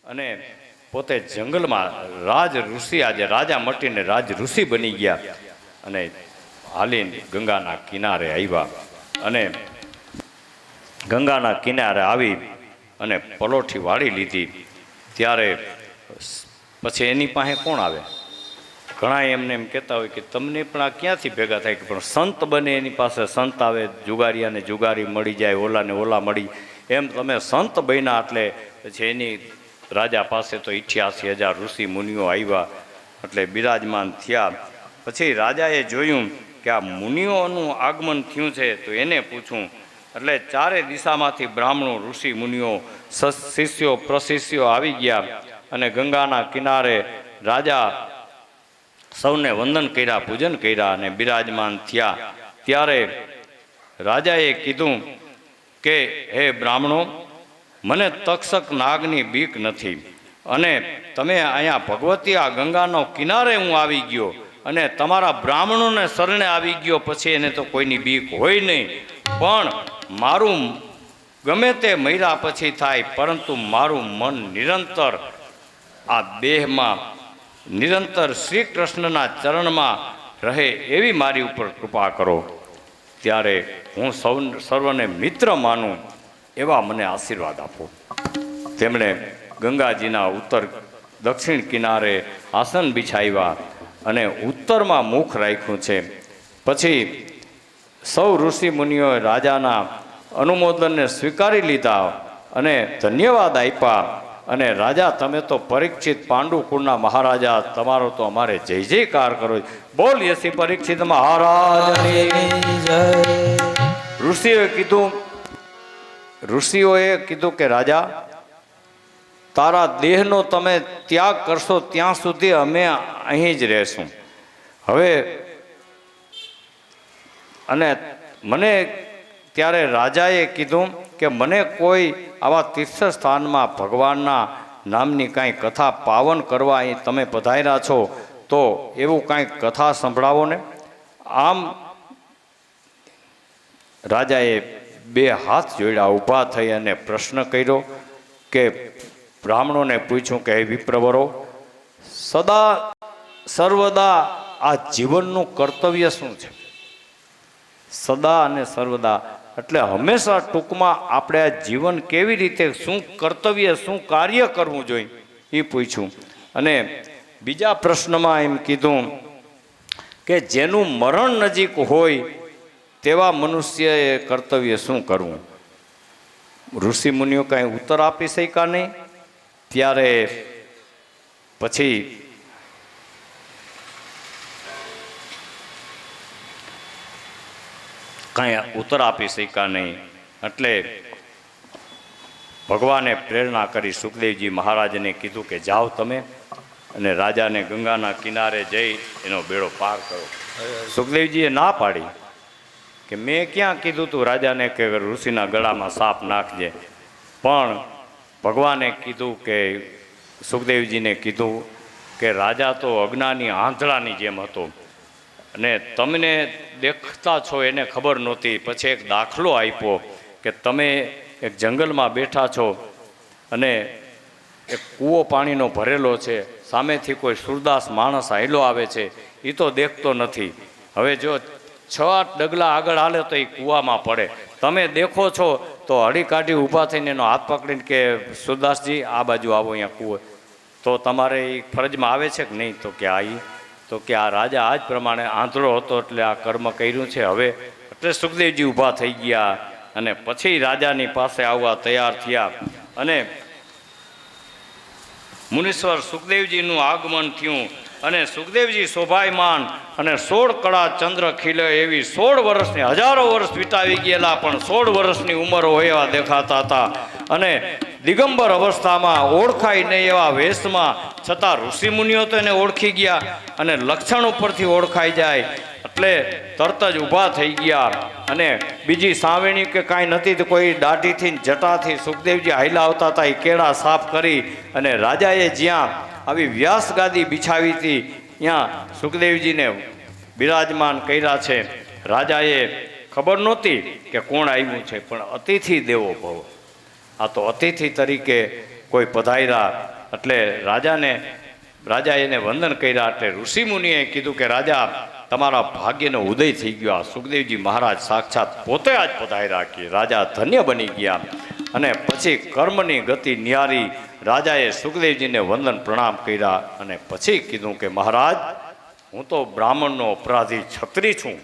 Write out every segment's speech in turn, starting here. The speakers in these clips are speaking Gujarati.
અને પોતે જંગલમાં રાજ ઋષિ, આજે રાજા મટીને રાજ ઋષિ બની ગયા અને હાલીને ગંગાના કિનારે આવ્યા અને ગંગાના કિનારે આવી અને પલોઠી વાળી લીધી. ત્યારે પછી એની પાસે કોણ આવે? ઘણા એમને એમ કહેતા હોય કે તમને પણ આ ક્યાંથી ભેગા થાય, કે પણ સંત બને એની પાસે સંત આવે, જુગારીયાને જુગારી મળી જાય, ઓલાને ઓલા મળી, એમ તમે સંત બન્યા એટલે પછી એની રાજા પાસે તો 88,000 ઋષિ મુનિઓ આવ્યા એટલે બિરાજમાન થયા. પછી રાજાએ જોયું કે આ મુનિઓનું આગમન થયું છે તો એને પૂછું. એટલે ચારે દિશામાંથી બ્રાહ્મણો, ઋષિ મુનિઓ, શિષ્યો પ્રશિષ્યો આવી ગયા અને ગંગાના કિનારે રાજા સૌને વંદન કર્યા, પૂજન કર્યા અને બિરાજમાન થયા. ત્યારે રાજાએ કીધું કે હે બ્રાહ્મણો, મને તક્ષક નાગની બીક નથી અને તમે અહીંયા ભગવતી આ ગંગાનો કિનારે હું આવી ગયો અને તમારા બ્રાહ્મણોને શરણે આવી ગયો, પછી એને તો કોઈની બીક હોય નહીં. પણ મારું ગમે તે મર્યા પછી થાય, પરંતુ મારું મન નિરંતર આ દેહમાં નિરંતર શ્રી કૃષ્ણના ચરણમાં રહે એવી મારી ઉપર કૃપા કરો. ત્યારે હું સર્વને મિત્ર માનું એવા મને આશીર્વાદ આપો. તેમણે ગંગાજીના ઉત્તર દક્ષિણ કિનારે આસન બિછાવ્યા અને ઉત્તરમાં મુખ રાખ્યું છે. પછી સૌ ઋષિ મુનિઓએ રાજાના અનુમોદનને સ્વીકારી લીધા અને ધન્યવાદ આપ્યા. અને રાજા, તમે તો પરીક્ષિત પાંડુકુળના મહારાજા, તમારો તો અમારે જય જયકાર કરો. બોલીએ શ્રી પરીક્ષિત મહારાજની જય. ઋષિઓએ કીધું કે રાજા, તારા દેહનો તમે ત્યાગ કરશો ત્યાં સુધી અમે અહીં જ રહેશું. હવે અને મને ત્યારે રાજાએ કીધું કે મને કોઈ આવા તીર્થ સ્થાનમાં ભગવાનના નામની કાંઈ કથા પાવન કરવા અહીં તમે પધાર્યા છો તો એવું કાંઈક કથા સંભળાવો ને. આમ રાજાએ બે હાથ જોડ્યા, ઊભા થઈ અને પ્રશ્ન કર્યો કે બ્રાહ્મણોને પૂછ્યું કે હે વિપ્રવરો, સદા સર્વદા આ જીવનનું કર્તવ્ય શું છે? સદા અને સર્વદા એટલે હંમેશા ટૂંકમાં આપણે આ જીવન કેવી રીતે, શું કર્તવ્ય, શું કાર્ય કરવું જોઈએ એ પૂછ્યું. અને બીજા પ્રશ્નમાં એમ કીધું કે જેનું મરણ નજીક હોય તેવા મનુષ્યએ કર્તવ્ય શું કરવું? ઋષિ મુનિઓ કાંઈ ઉત્તર આપી શક્યા નહીં. ત્યારે પછી કાંઈ ઉત્તર આપી શક્યા નહીં. એટલે ભગવાને પ્રેરણા કરી સુખદેવજી મહારાજને કીધું કે જાઓ તમે અને રાજાને ગંગાના કિનારે જઈ એનો બેડો પાર કરો. સુખદેવજીએ ના પાડી કે મેં ક્યાં કીધું તું રાજાને કે ઋષિના ગળામાં સાપ નાખજે. પણ ભગવાને કીધું કે સુખદેવજીને કીધું કે રાજા તો અજ્ઞાની આંધળાની જેમ હતો અને તમને દેખતા છો એને ખબર નહોતી. પછી એક દાખલો આપ્યો કે તમે એક જંગલમાં બેઠા છો અને એક કૂવો પાણીનો ભરેલો છે, સામેથી કોઈ સુરદાસ માણસ હાલ્યો આવે છે, એ તો દેખતો નથી. હવે જો 6-8 ડગલા આગળ હાલે તો એ કૂવામાં પડે. તમે દેખો છો તો હળી કાઢી ઊભા થઈને એનો હાથ પકડીને કે સુરદાસજી આ બાજુ આવો, અહીંયા કૂવો. તો તમારે એ ફરજમાં આવે છે કે નહીં? તો કે તો કે આ રાજા આ જ પ્રમાણે આંધળો હતો એટલે આ કર્મ કર્યું છે. હવે એટલે સુખદેવજી ઊભા થઈ ગયા અને પછી રાજાની પાસે આવવા તૈયાર થયા. અને મુનીશ્વર સુખદેવજીનું આગમન થયું અને સુખદેવજી શોભાયમાન અને 16 કળા ચંદ્ર ખીલે એવી 16 વર્ષની, હજારો વર્ષ વિતાવી ગયેલા પણ 16 વર્ષની ઉંમર હોય એવા દેખાતા હતા. અને દિગંબર અવસ્થામાં, ઓળખાય નહીં એવા વેશમાં, છતાં ઋષિમુનિઓ તો એને ઓળખી ગયા અને લક્ષણ ઉપરથી ઓળખાઈ જાય એટલે તરત જ ઊભા થઈ ગયા. અને બીજી સાવેણી કે કાંઈ નથી તો કોઈ દાઢીથી જટાથી સુખદેવજી હાઈલા આવતા હતા એ કેળા સાફ કરી અને રાજાએ જ્યાં આવી વ્યાસ ગાદી બિછાવી હતી ત્યાં સુખદેવજીને બિરાજમાન કર્યા છે. રાજાએ ખબર નહોતી કે કોણ આવ્યું છે, પણ અતિથિ દેવો ભવ, આ તો અતિથિ તરીકે કોઈ પધાર્યા એટલે રાજાએ એને વંદન કર્યા એટલે ઋષિમુનિએ કીધું કે રાજા તમારા ભાગ્યનો ઉદય થઈ ગયો. આ સુખદેવજી મહારાજ સાક્ષાત પોતે આજ પધાર્યા કે રાજા ધન્ય બની ગયા. અને પછી કર્મની ગતિ નિહારી રાજાએ સુખદેવજીને વંદન પ્રણામ કર્યા અને પછી કીધું કે મહારાજ હું તો બ્રાહ્મણનો અપરાધી છત્રી છું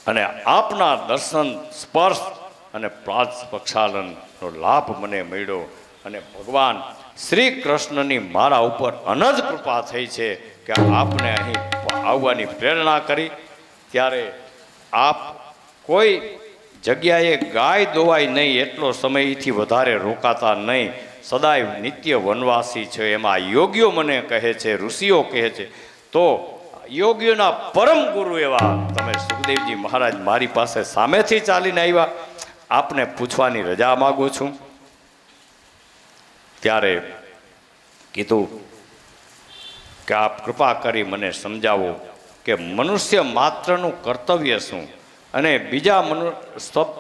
અને આપના દર્શન સ્પર્શ અને પ્રાજ પ્રક્ષાલનનો લાભ મને મળ્યો અને ભગવાન શ્રી કૃષ્ણની મારા ઉપર અનજ કૃપા થઈ છે કે આપને અહીં આવવાની પ્રેરણા કરી. ત્યારે આપ કોઈ જગ્યાએ ગાય દોવાય નહીં એટલો સમયથી વધારે રોકાતા નહીં. સદાય નિત્ય વનવાસી છે એમાં યોગીઓ મને કહે છે, ઋષિઓ કહે છે. તો યોગીઓના પરમ ગુરુ એવા તમે સુખદેવજી મહારાજ મારી પાસે સામેથી ચાલીને આવ્યા, આપને પૂછવાની રજા માગું છું. ત્યારે કીધું કે આપ કૃપા કરી મને સમજાવો કે મનુષ્ય માત્રનું કર્તવ્ય શું અને બીજા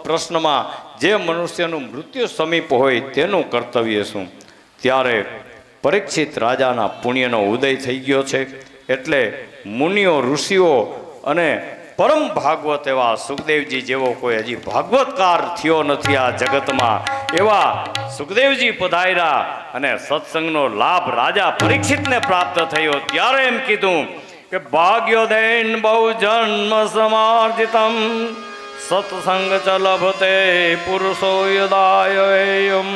પ્રશ્નમાં જે મનુષ્યનું મૃત્યુ સમીપ હોય તેનું કર્તવ્ય શું. ત્યારે પરીક્ષિત રાજાના પુણ્યનો ઉદય થઈ ગયો છે એટલે મુનિઓ ઋષિઓ અને પરમ ભાગવત એવા સુખદેવજી જેવો કોઈ હજી ભાગવતકાર થયો નથી આ જગતમાં, એવા સુખદેવજી પધાર્યા અને સત્સંગનો લાભ રાજા પરીક્ષિતને પ્રાપ્ત થયો. ત્યારે એમ કીધું કે ભાગ્યોદયન બહુ જન્મ સમાર્જિતમ સત્સંગ ચ લભતે પુરુષો યદાયમ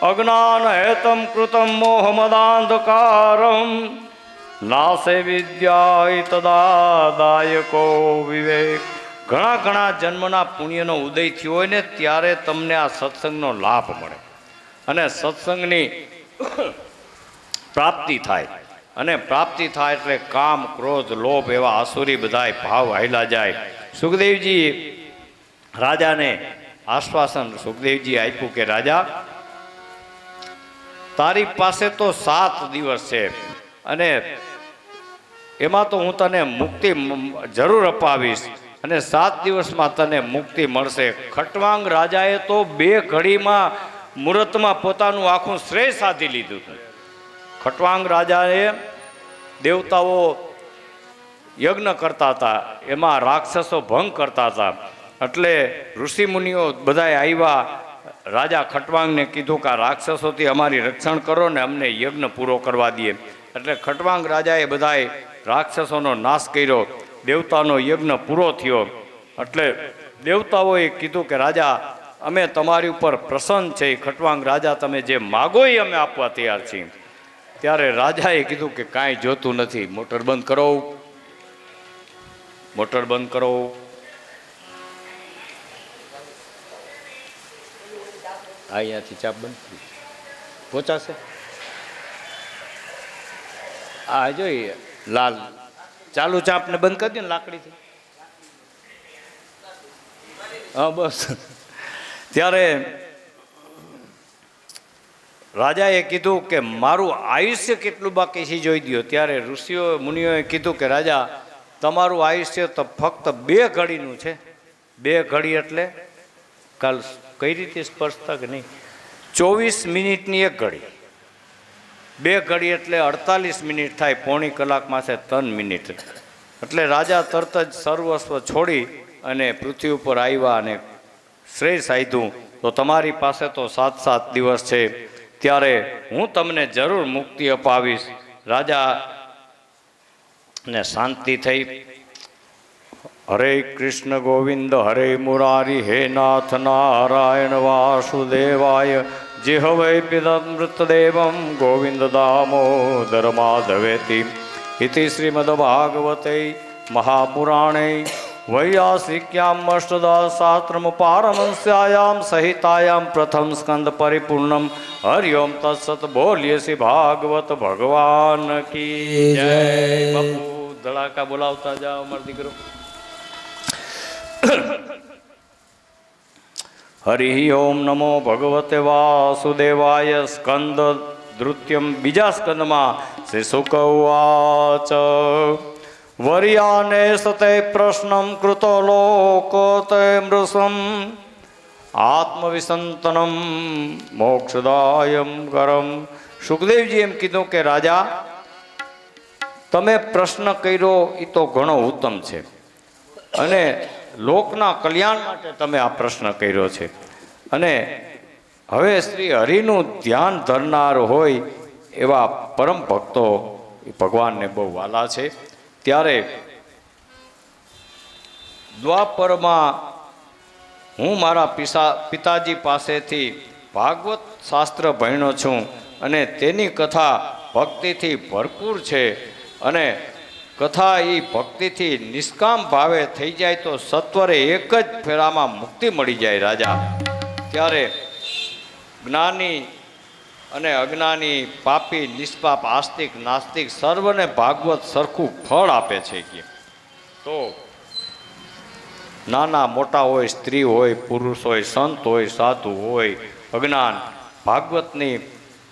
અજ્ઞાન હેતમ કૃતમ મોહમદાંધકારમ નાસે વિદ્યા તદાદાયકો વિવેક. ઘણા જન્મના પુણ્યનો ઉદય થયો હોય ને ત્યારે તમને આ સત્સંગનો લાભ મળે અને સત્સંગની પ્રાપ્તિ થાય. અને પ્રાપ્તિ થાય એટલે કામ ક્રોધ લોભ એવા આસુરી બધાય ભાવ હાલ્યા જાય. સુખદેવજી રાજાને આશ્વાસન સુખદેવજી આપ્યું કે રાજા તારી પાસે તો 7 દિવસ છે અને એમાં તો હું તને મુક્તિ જરૂર અપાવીશ અને 7 દિવસમાં તને મુક્તિ મળશે. ખટવાંગ રાજાએ તો 2 ઘડીમાં મુહૂર્તમાં પોતાનું આખું શ્રેય સાધી લીધું હતું. ખટવાંગ રાજાએ દેવતાઓ યજ્ઞ કરતા હતા, એમાં રાક્ષસો ભંગ કરતા હતા એટલે ઋષિમુનિઓ બધાએ આવ્યા. રાજા ખટવાંગને કીધું કે આ રાક્ષસોથી અમારી રક્ષણ કરો ને અમને યજ્ઞ પૂરો કરવા દઈએ. એટલે ખટવાંગ રાજાએ બધાએ રાક્ષસોનો નાશ કર્યો, દેવતાનો યજ્ઞ પૂરો થયો. એટલે દેવતાઓએ કીધું કે રાજા અમે તમારી ઉપર પ્રસન્ન છે, ખટવાંગ રાજા તમે જે માગો એ અમે આપવા તૈયાર છીએ. ત્યારે રાજાએ કીધું કે કાંઈ જોતું નથી, મોટર બંધ કરો, મોટર બંધ કરો. અહીંયાથી ચાપ બંધ પહોંચાશે. આ જોઈએ લાલ ચાલુ ચાપને બંધ કરી દો ને લાકડીથી. હા બસ. ત્યારે રાજાએ કીધું કે મારું આયુષ્ય કેટલું બાકી છે જોઈ દો. ત્યારે ઋષિઓ મુનિઓએ કીધું કે રાજા તમારું આયુષ્ય તો ફક્ત 2 ઘડીનું છે. 2 ઘડી એટલે કાલ કઈ રીતે સ્પર્શતા કે નહીં, 24 મિનિટની 1 ઘડી. 2 ઘડી એટલે 48 મિનિટ થાય, પોણી કલાકમાં છે 3 મિનિટ. એટલે રાજા તરત જ સર્વસ્વ છોડી અને પૃથ્વી ઉપર આવ્યા અને શ્રેય સાધ્યું. તો તમારી પાસે તો 7 દિવસ છે, ત્યારે હું તમને જરૂર મુક્તિ અપાવીશ. રાજાને શાંતિ થઈ. હરે કૃષ્ણ ગોવિંદ હરે મુરારી હે નાથ નારાયણ વાસુદેવાય जिहवै पिदमृतदेवं गोविंद दामोदर माधवेति इति श्रीमद्भागवते महापुराणे वैयासिक्याम् अष्टदशशास्त्रम् पारमहंस्यायां सहितायां प्रथम स्कंद परिपूर्णम हरि ओम तत्सत बोलिए श्री भागवत भगवान की जय। बापू धड़ाका बोलावता जाओ मर दीकरो। हरि ओम नमो भगवते वासुदेवाय। स्कंद द्वितीयम बीजा स्कंद में श्री शुक उवाच वर्याने सते प्रश्नं कृतो लोकोते मृषम् આત્મવિસંતનમ મોક્ષદાયમ કરમ. સુખદેવજી એમ કીધું કે રાજા, તમે પ્રશ્ન કર્યો એ તો ઘણો ઉત્તમ છે, અને લોકના કલ્યાણ માટે તમે આ પ્રશ્ન કર્યો છે. અને હવે શ્રી હરિનું ધ્યાન ધરનાર હોય એવા પરમ ભક્તો ભગવાનને બહુ વાલા છે. ત્યારે દ્વાપરમાં હું મારા પિતાજી પાસેથી ભાગવત શાસ્ત્ર ભણ્યો છું, અને તેની કથા ભક્તિથી ભરપૂર છે. અને કથા એ ભક્તિથી નિષ્કામ ભાવે થઈ જાય તો સત્વરે એક જ ફેરામાં મુક્તિ મળી જાય રાજા. ત્યારે જ્ઞાની અને અજ્ઞાની, પાપી નિષ્પાપ, આસ્તિક નાસ્તિક સર્વને ભાગવત સરખું ફળ આપે છે. કે તો નાના મોટા હોય, સ્ત્રી હોય, પુરુષ હોય, સંત હોય, સાધુ હોય, અજ્ઞાન, ભાગવતની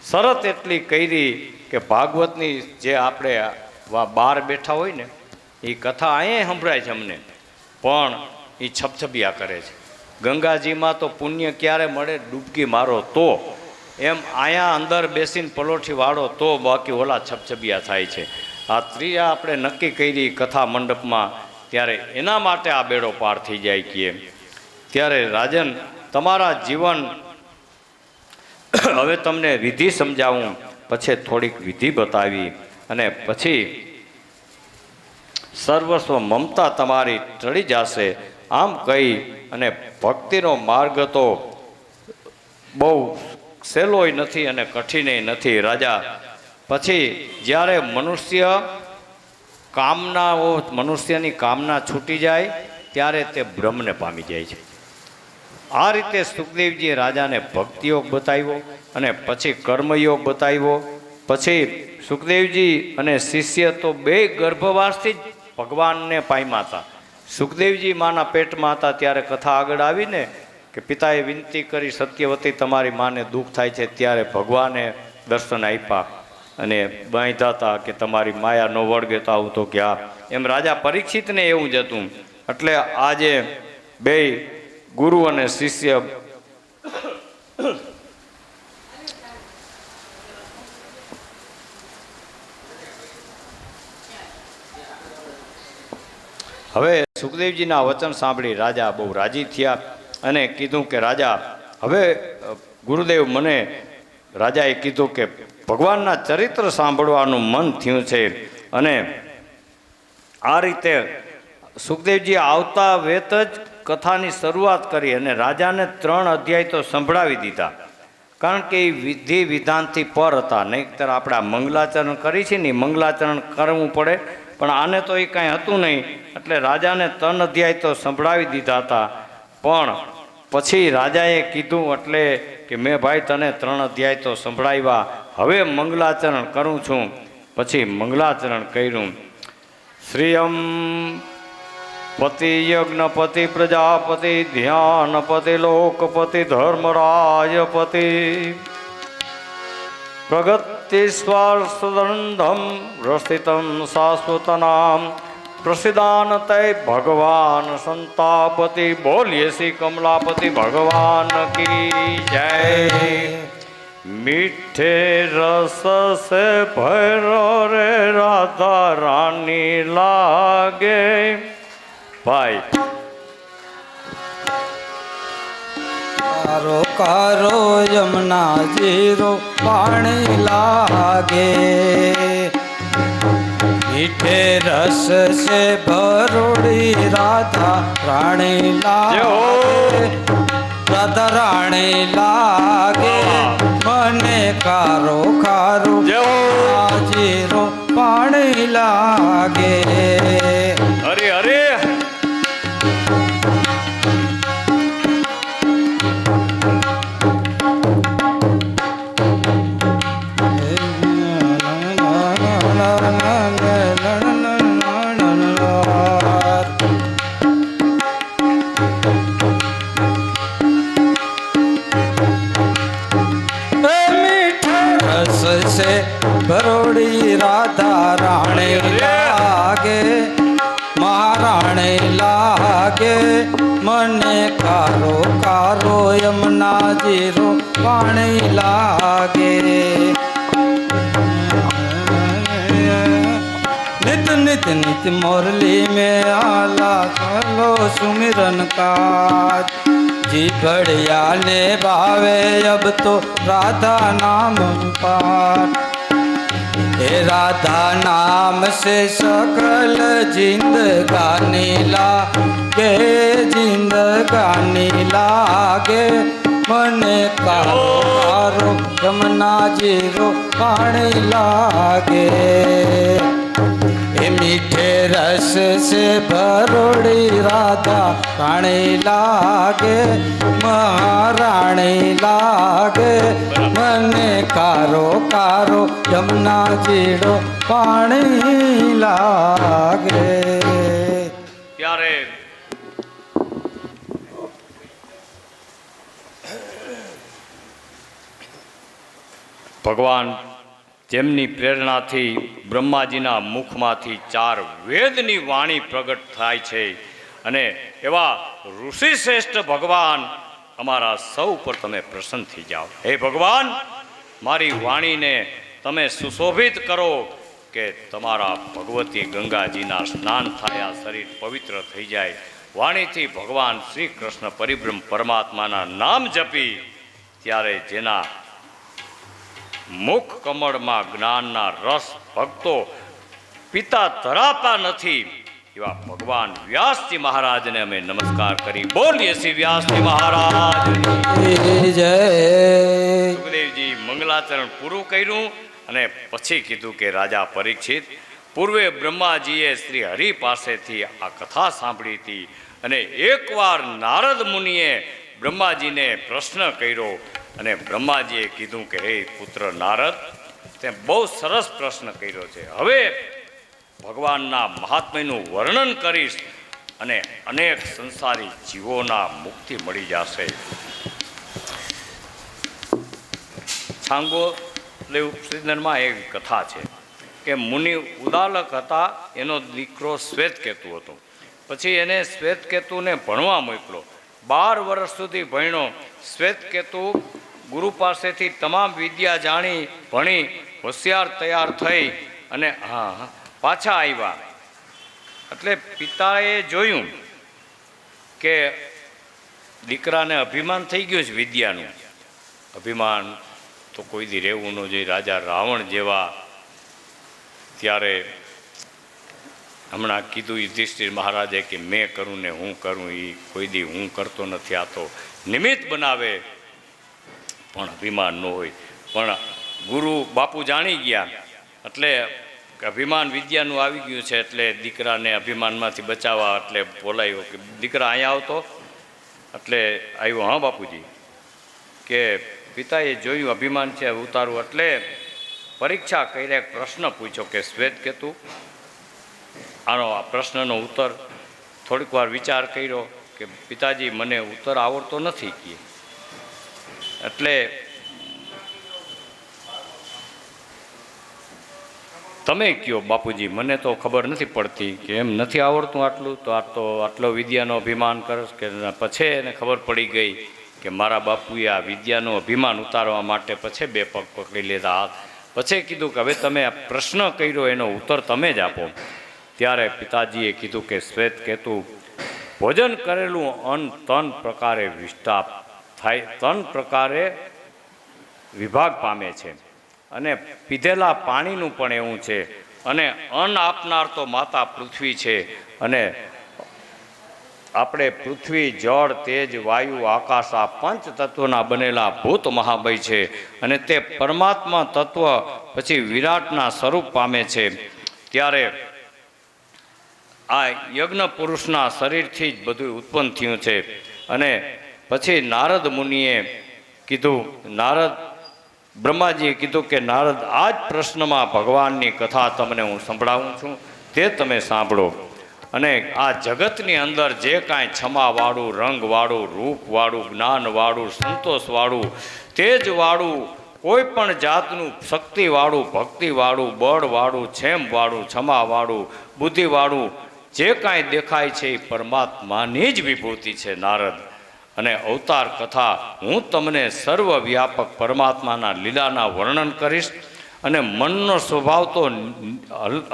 શરત એટલી કરી કે ભાગવતની જે આપણે બહાર બેઠા હોય ને એ કથા અહીંયા સંભળાય છે અમને, પણ એ છપછપિયા કરે છે. ગંગાજીમાં તો પુણ્ય ક્યારે મળે? ડૂબકી મારો તો. એમ અહીંયા અંદર બેસીને પલોઠી વાળો તો, બાકી ઓલા છપછપિયા થાય છે. આ ત્રીજા આપણે નક્કી કરી કથા મંડપમાં, ત્યારે એના માટે આ બેડો પાર થઈ જાય. કે ત્યારે રાજન, તમારા જીવન હવે તમને વિધિ સમજાવું, પછી થોડીક વિધિ બતાવી, અને પછી સર્વસ્વ મમતા તમારી ટળી જશે. આમ કહી અને ભક્તિનો માર્ગ તો બહુ સહેલોય નથી અને કઠિનય નથી રાજા. પછી જ્યારે મનુષ્યની કામના છૂટી જાય ત્યારે તે બ્રહ્મને પામી જાય છે. આ રીતે સુખદેવજીએ રાજાને ભક્તિયોગ બતાવ્યો અને પછી કર્મયોગ બતાવ્યો. પછી સુખદેવજી અને શિષ્ય તો બે ગર્ભવાસથી જ ભગવાનને પામ્યા હતા. સુખદેવજી માના પેટમાં હતા ત્યારે કથા આગળ આવીને કે પિતાએ વિનંતી કરી, સત્યવતી તમારી માને દુઃખ થાય છે. ત્યારે ભગવાને દર્શન આપ્યા અને બાંધ્યા હતા કે તમારી માયા નો વળગે તો આવું તો ક્યાં. એમ રાજા પરીક્ષિતને એવું જ હતું. એટલે આજે બે ગુરુ અને શિષ્ય હવે સુખદેવજીના વચન સાંભળી રાજા બહુ રાજી થયા અને કીધું કે રાજા, હવે ગુરુદેવ મને, રાજાએ કીધું કે ભગવાનના ચરિત્ર સાંભળવાનું મન થયું છે. અને આ રીતે સુખદેવજી આવતા વેત જ કથાની શરૂઆત કરી અને રાજાને 3 અધ્યાય તો સંભળાવી દીધા, કારણ કે એ વિધિ વિધાનથી પર હતા. નહીંતર આપણે આ મંગલાચરણ કરી છે ને, મંગલાચરણ કરવું પડે, પણ આને તો એ કાંઈ હતું નહીં. એટલે રાજાને 3 અધ્યાય તો સંભળાવી દીધા હતા. પણ પછી રાજાએ કીધું એટલે કે મેં ભાઈ તને 3 અધ્યાય તો સંભળાવ્યા, હવે મંગલાચરણ કરું છું. પછી મંગલાચરણ કર્યું. શ્રીયમ પતિ યજ્ઞપતિ પ્રજાપતિ ધ્યાનપતિ લોકપતિ ધર્મરાજપતિ પ્રગતિસ્વાર સુદંધમ રસિતમ શાશ્વતનામ પ્રસિદાનતય ભગવાન સંતાપતિ. બોલીએ શ્રી કમલાપતિ ભગવાન કી જય. મીઠે રસ સે ભૈરો રે રાધા રાની લાગે. ભાઈ કારો કારો યમુના જીરો પાણી લાગે. મીઠે રસ સે ભરોડી રાધા, રાધા રાણી લાગે, રાધા રાણી લાગે. મને કારો કારો જીરો પાણી લાગે. અરે અરે ભરોડી રાધા રાણી લાગે, મહારાણી લાગે. લાગે મને કારો કારો યમુનાજી રો પાણી લાગે नित नित नित मुरली में आला चलो सुमिरन काज जी बढ़िया ने भावे अब तो राधा नाम पाठ हे राधा नाम से सकल जिंदगानी लागे जिंदगानी लागे મને કારો કારો યમુનાજી રો પાણી લાગે એ મીઠે રસ સે ભરોડી રાધા રાણી લાગે મહારાણી લાગે મને કારો કારો યમુનાજી રો પાણી લાગે ત્યારે ભગવાન જેમની પ્રેરણાથી બ્રહ્માજીના મુખમાંથી 4 વેદની વાણી પ્રગટ થાય છે અને એવા ઋષિ શ્રેષ્ઠ ભગવાન અમારા સૌ પર તમે પ્રસન્ન થઈ જાઓ. હે ભગવાન, મારી વાણીને તમે સુશોભિત કરો કે તમારા ભગવતી ગંગાજીના સ્નાન થાય, શરીર પવિત્ર થઈ જાય. વાણીથી ભગવાન શ્રી કૃષ્ણ પરિબ્રહ્મ પરમાત્માના નામ જપી ત્યારે જેના મુખ કમળમાં જ્ઞાનના રસ ભક્તો પિતા ધરાતા નથી એવા ભગવાન વ્યાસજી મહારાજને અમે નમસ્કાર કરી બોલીએ શ્રી વ્યાસજી મહારાજ જય. સુખદેવજી મંગલાચરણ પૂરું કર્યું અને પછી કીધું કે રાજા પરીક્ષિત, પૂર્વે બ્રહ્માજીએ શ્રી હરિ પાસેથી આ કથા સાંભળી હતી અને એકવાર નારદ મુનિએ બ્રહ્માજીને પ્રશ્ન કર્યો અને બ્રહ્માજીએ કીધું કે હે પુત્ર નારદ, તે બહુ સરસ પ્રશ્ન કર્યો છે. હવે ભગવાનના મહાત્મ્યનું વર્ણન કરીશ અને અનેક સંસારી જીવોના મુક્તિ મળી જશે. છાંગોલેવ ઉપનિષદમાં એક કથા છે કે મુનિ ઉદાલક હતા, એનો દીકરો શ્વેતકેતુ હતો. પછી એને શ્વેતકેતુને ભણવા મોકલો. 12 વર્ષ સુધી ભણ્યો. શ્વેતકેતુ ગુરુ પાસેથી તમામ વિદ્યા જાણી ભણી હોશિયાર તૈયાર થઈ અને પાછા આવ્યા. એટલે પિતાએ જોયું કે દીકરાને અભિમાન થઈ ગયું છે વિદ્યાનું. અભિમાન તો કોઈ દી રહેવું ન જોઈએ, રાજા રાવણ જેવા. ત્યારે હમણાં કીધું યુધિષ્ઠિર મહારાજે કે મેં કરું ને હું કરું, એ કોઈ દી હું કરતો નથી, આ તો નિમિત્ત બનાવે, પણ અભિમાન ન હોય. પણ ગુરુ બાપુ જાણી ગયા એટલે અભિમાન વિદ્યાનું આવી ગયું છે એટલે દીકરાને અભિમાનમાંથી બચાવવા એટલે બોલાવ્યો કે દીકરા અહીંયા આવતો. એટલે આવ્યો. હા બાપુજી. કે પિતાએ જોયું અભિમાન છે ઉતારવું. એટલે પરીક્ષા કરીને એક પ્રશ્ન પૂછ્યો કે શ્વેતકેતુ, આનો આ પ્રશ્નનો ઉત્તર થોડીક વાર વિચાર કર્યો કે પિતાજી મને ઉત્તર આવડતો નથી કે. એટલે તમે કયો બાપુજી, મને તો ખબર નથી પડતી કે એમ નથી આવડતું આટલું, તો આટલો વિદ્યાનો અભિમાન કરશ કે. પછી એને ખબર પડી ગઈ કે મારા બાપુએ આ વિદ્યાનું અભિમાન ઉતારવા માટે પછી 2 પગ પકડી લીધા. પછી કીધું કે હવે તમે આ પ્રશ્ન કર્યો એનો ઉત્તર તમે જ આપો. ત્યારે પિતાજીએ કીધું કે શ્વેતકેતુ, ભોજન કરેલું અન્ન 3 પ્રકારે વિષ્ટાપ થાય, 3 પ્રકારે વિભાગ પામે છે અને પીધેલા પાણીનું પણ એવું છે. અને અન્ન આપનાર તો માતા પૃથ્વી છે અને આપણે પૃથ્વી, જળ, તેજ, વાયુ, આકાશ આ 5 તત્વના બનેલા ભૂત મહાબય છે અને તે પરમાત્મા તત્વ પછી વિરાટના સ્વરૂપ પામે છે. ત્યારે આ યજ્ઞ પુરુષના શરીરથી જ બધું ઉત્પન્ન થયું છે. અને પછી નારદ મુનિએ કીધું, બ્રહ્માજીએ કીધું કે નારદ, આ જ પ્રશ્નમાં ભગવાનની કથા તમને હું સંભળાવું છું, તે તમે સાંભળો. અને આ જગતની અંદર જે કાંઈ છમાવાળું, રંગવાળું, રૂપવાળું, જ્ઞાનવાળું, સંતોષવાળું, તેજવાળું, કોઈ પણ જાતનું શક્તિવાળું, ભક્તિવાળું, બળવાળું, છેમવાળું, છમાવાળું, બુદ્ધિવાળું જે કાંઈ દેખાય છે એ પરમાત્માની જ વિભૂતિ છે નારદ. અને અવતાર કથા હું તમને સર્વવ્યાપક પરમાત્માના લીલાના વર્ણન કરીશ. અને મનનો સ્વભાવ તો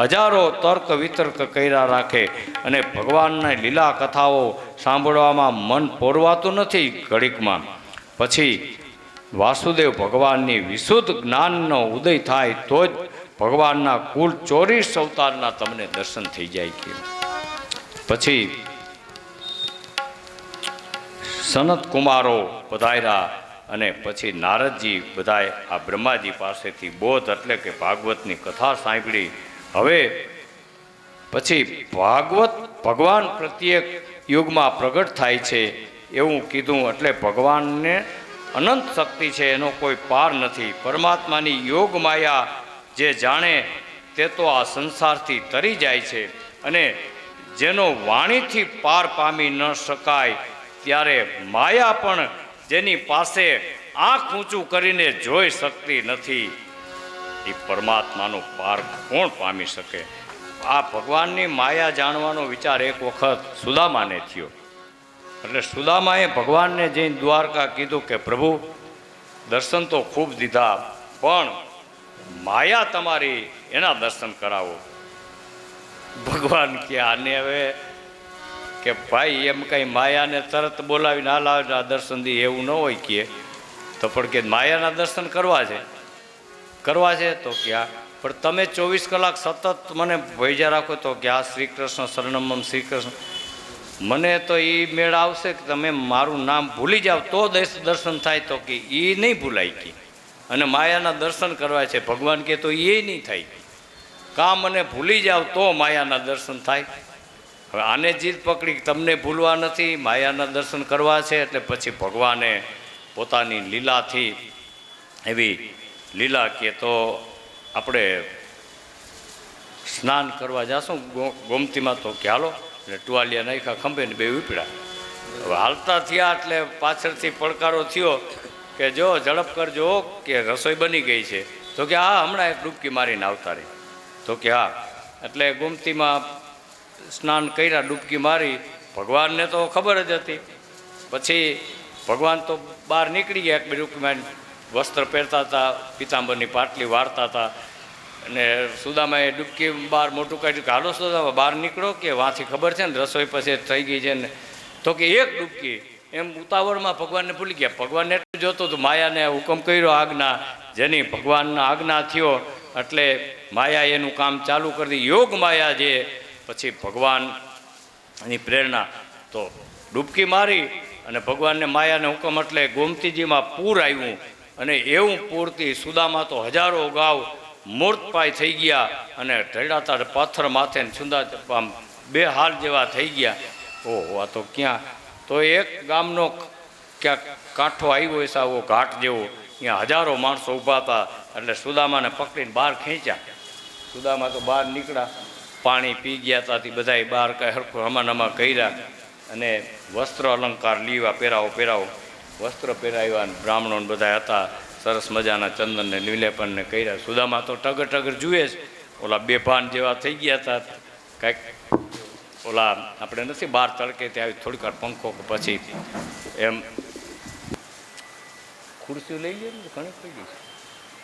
હજારો તર્ક વિતર્ક કર્યા રાખે અને ભગવાનના લીલા કથાઓ સાંભળવામાં મન પોરવાતું નથી ઘડીકમાં. પછી વાસુદેવ ભગવાનની વિશુદ્ધ જ્ઞાનનો ઉદય થાય તો જ ભગવાનના કુલ 24 અવતારના તમને દર્શન થઈ જાય કે. પછી સનત કુમારો પધાર્યા અને પછી નારદજી બધાએ આ બ્રહ્માજી પાસેથી બોધ એટલે કે ભાગવતની કથા સાંભળી. હવે પછી ભાગવત ભગવાન પ્રત્યેક યુગમાં પ્રગટ થાય છે એવું કીધું. એટલે ભગવાનને અનંત શક્તિ છે, એનો કોઈ પાર નથી. પરમાત્માની યોગ માયા જે જાણે તે તો આ સંસારથી તરી જાય છે. અને જેનો વાણીથી પાર પામી ન શકાય ત્યારે માયા પણ જેની પાસે આંખ ઊંચું કરીને જોઈ શકતી નથી એ પરમાત્માનો પાર કોણ પામી શકે? આ ભગવાનની માયા જાણવાનો વિચાર એક વખત સુદામાને થયો. એટલે સુદામાએ ભગવાનને જઈને દ્વારકા કીધું કે પ્રભુ દર્શન તો ખૂબ દીધા પણ માયા તમારી એના દર્શન કરાવો. ભગવાન કે આને હવે કે ભાઈ એમ કંઈ માયાને તરત બોલાવીને હાલ આવે દર્શન દી એવું ન હોય કે. તો પણ કે માયાના દર્શન કરવા છે તો ક્યાં? પણ તમે 24 કલાક સતત મને ભેજા રાખો તો કે આ શ્રી કૃષ્ણ શરણમમ શ્રી કૃષ્ણ. મને તો એ મેળ આવશે કે તમે મારું નામ ભૂલી જાઓ તો દર્શન થાય. તો કે એ નહીં ભૂલાય કે. અને માયાના દર્શન કરવા છે ભગવાન કે તો એ નહીં થાય. કાં મને ભૂલી જાઓ તો માયાના દર્શન થાય. હવે આને જીદ પકડી તમને ભૂલવા નથી, માયાના દર્શન કરવા છે. એટલે પછી ભગવાને પોતાની લીલાથી એવી લીલા કે તો આપણે સ્નાન કરવા જાશું ગોમતીમાં તો કે હાલો. એટલે ટુવાલિયા નાખ્યા ખંભે ને બે ઉપડ્યા. હવે હાલતા થયા એટલે પાછળથી પડકારો થયો કે જો ઝડપ કરજો કે રસોઈ બની ગઈ છે. તો કે હા હમણાં એક ડૂબકી મારીને આવતા રહી. તો કે હા. એટલે ગોમતીમાં સ્નાન કર્યા, ડૂબકી મારી. ભગવાનને તો ખબર જ હતી. પછી ભગવાન તો બહાર નીકળી ગયા. એક બે ડૂબકી મારી વસ્ત્ર પહેરતા હતા, પિતાંબરની પાટલી વાળતા હતા. અને સુદામાએ ડૂબકી બહાર મોટું કાઢ્યું કે હાલો સુદામા બહાર નીકળો કે વાંથી ખબર છે ને રસોઈ પછી થઈ ગઈ છે ને. તો કે એક ડૂબકી એમ ઉતાવળમાં ભગવાનને ભૂલી ગયા. ભગવાનને એટલું જોતું હતું માયાને હુકમ કર્યો આજ્ઞા, જેની ભગવાનના આજ્ઞા થયો એટલે માયા એનું કામ ચાલુ કરી દી. યોગ માયા જે પછી ભગવાનની પ્રેરણા તો ડૂબકી મારી અને ભગવાનને માયાને હુકમ એટલે ગોમતીજીમાં પૂર આવ્યું. અને એવું પૂરથી સુદામા તો હજારો ગાવ મૂર્તપાય થઈ ગયા અને ઢળાતા પથ્થર માથે સુંદા આમ બે હાલ જેવા થઈ ગયા. ઓહો આ તો ક્યાં? તો એક ગામનો ક્યાંક કાંઠો આવ્યો છે આવો ઘાટ જેવો, ત્યાં હજારો માણસો ઊભા હતા. એટલે સુદામાને પકડીને બહાર ખેંચ્યા. સુદામા તો બહાર નીકળ્યા, પાણી પી ગયા હતા. બધાએ બહાર કાંઈ હરખું હમાનામાં કર્યા અને વસ્ત્ર અલંકાર લીવા પહેરાવો વસ્ત્ર પહેરાવ્યા. બ્રાહ્મણો બધા હતા, સરસ મજાના ચંદનને લીલેપનને કર્યા. સુદામા તો ટગર જુએ જ ઓલા બેભાન જેવા થઈ ગયા હતા. કાંઈક ઓલા આપણે નથી બહાર તડકે ત્યાં આવી થોડીક વાર પંખો પછી એમ ખુરશીઓ લઈ લે ને ઘણી પડી ગઈ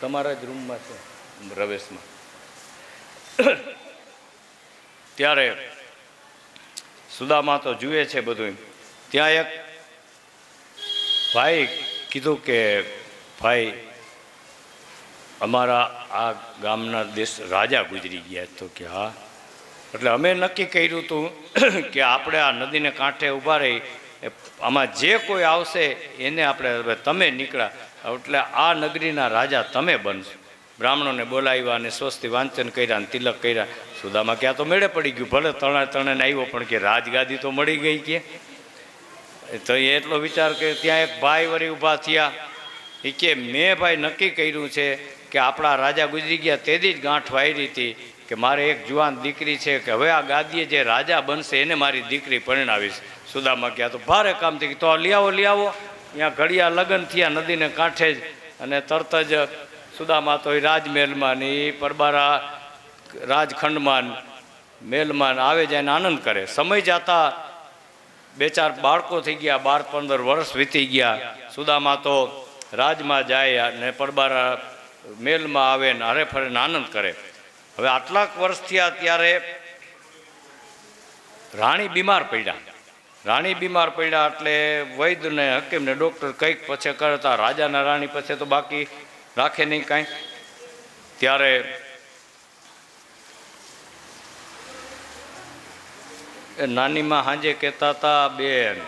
તમારા જ રૂમમાં છે રવેશમાં. ત્યારે સુદામા તો જુએ છે બધું. ત્યાં એક ભાઈ કીધું કે ભાઈ અમારા આ ગામના દેશ રાજા ગુજરી ગયા. તો કે હા. એટલે અમે નક્કી કર્યું હતું કે આપણે આ નદીને કાંઠે ઊભા રહી આમાં જે કોઈ આવશે એને આપણે તમે નીકળ્યા એટલે આ નગરીના રાજા તમે બનશો. બ્રાહ્મણોને બોલાવ્યા અને સ્વસ્તિ વાંચન કર્યા અને તિલક કર્યા. સુદામા ક્યાં તો મેળે પડી ગયું, ભલે તણે આવ્યો પણ કે રાજગાદી તો મળી ગઈ કે. તો એ એટલો વિચાર કે ત્યાં એક ભાઈ વળી ઊભા થયા. એ કે મેં ભાઈ નક્કી કર્યું છે કે આપણા રાજા ગુજરી ગયા તેથી જ ગાંઠ વાયરી હતી કે મારે એક જુવાન દીકરી છે કે હવે આ ગાદીએ જે રાજા બનશે એને મારી દીકરી પરણાવીશ. સુદામા ક્યાં તો ભારે કામ થઈ ગયું. તો લઈ આવો. ત્યાં ઘડિયા લગ્ન થયા નદીને કાંઠે જ. અને તરત જ સુદામા તો એ રાજમહેલમાં ને એ પરબારા રાજખંડમાં મેલમાં આવે જાય ને આનંદ કરે. સમય જતા 2-4 બાળકો થઈ ગયા, 12-15 વર્ષ વીતી ગયા. સુદામા તો રાજમાં જાય અને પરબારા મેલમાં આવે ને હરે ફરે આનંદ કરે. હવે આટલાક વર્ષ થયા ત્યારે રાણી બીમાર પડ્યા. રાણી બીમાર પડ્યા એટલે વૈદ્યને હકીમને ડૉક્ટર કંઈક પછી કરતા રાજાના રાણી પછી તો બાકી રાખે નહીં કાંઈ. ત્યારે નાનીમાં સાંજે કહેતા હતા, બેન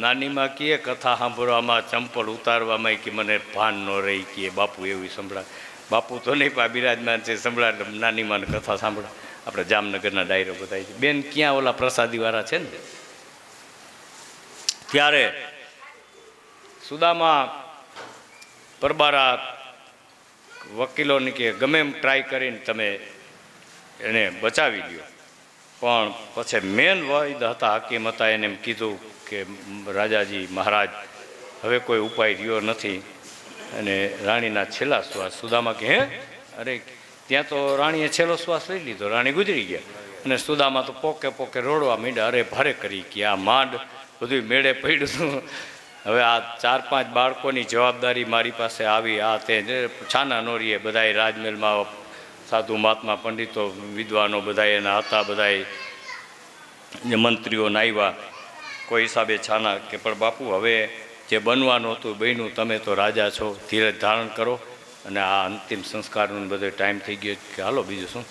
નાનીમાં કીએ કથા સાંભળવામાં ચંપલ ઉતારવામાં કે મને ભાન ન રહી કીએ. બાપુ એવું સંભળાય. બાપુ તો નહીં પા બિરાજમાન છે, સંભળાય નાનીમાં કથા સાંભળા. આપણે જામનગરના ડાયરો બધાય છે. બેન ક્યાં ઓલા પ્રસાદીવાળા છે ને. ત્યારે સુદામા પરબારા વકીલોની કે ગમે એમ ટ્રાય કરીને તમે એને બચાવી લ્યો. પણ પછી મેન વૈદ હતા, હકીમ હતા, એને એમ કીધું કે રાજાજી મહારાજ હવે કોઈ ઉપાય રહ્યો નથી. અને રાણીના છેલ્લા શ્વાસ. સુદામા કે હે અરે ત્યાં તો રાણીએ છેલ્લો શ્વાસ લઈ લીધો, રાણી ગુજરી ગયા. અને સુદામા તો પોકે પોકે રોડવા માંડ્યા, અરે ભારે કરી કે આ માંડ બધું મેળે પડ્યું. હવે આ 4-5 બાળકોની જવાબદારી મારી પાસે આવી. આ તે છાના નોરીએ બધાએ રાજમહેલમાં સાધુ મહાત્મા પંડિતો વિદ્વાનો બધા એના હતા, બધાએ મંત્રીઓને આવ્યા. કોઈ હિસાબે છાના કે પણ બાપુ હવે જે બનવાનું હતું બન્યું, તમે તો રાજા છો, ધીરજ ધારણ કરો. અને આ અંતિમ સંસ્કારનો બધો ટાઈમ થઈ ગયો કે હાલો બીજું શું.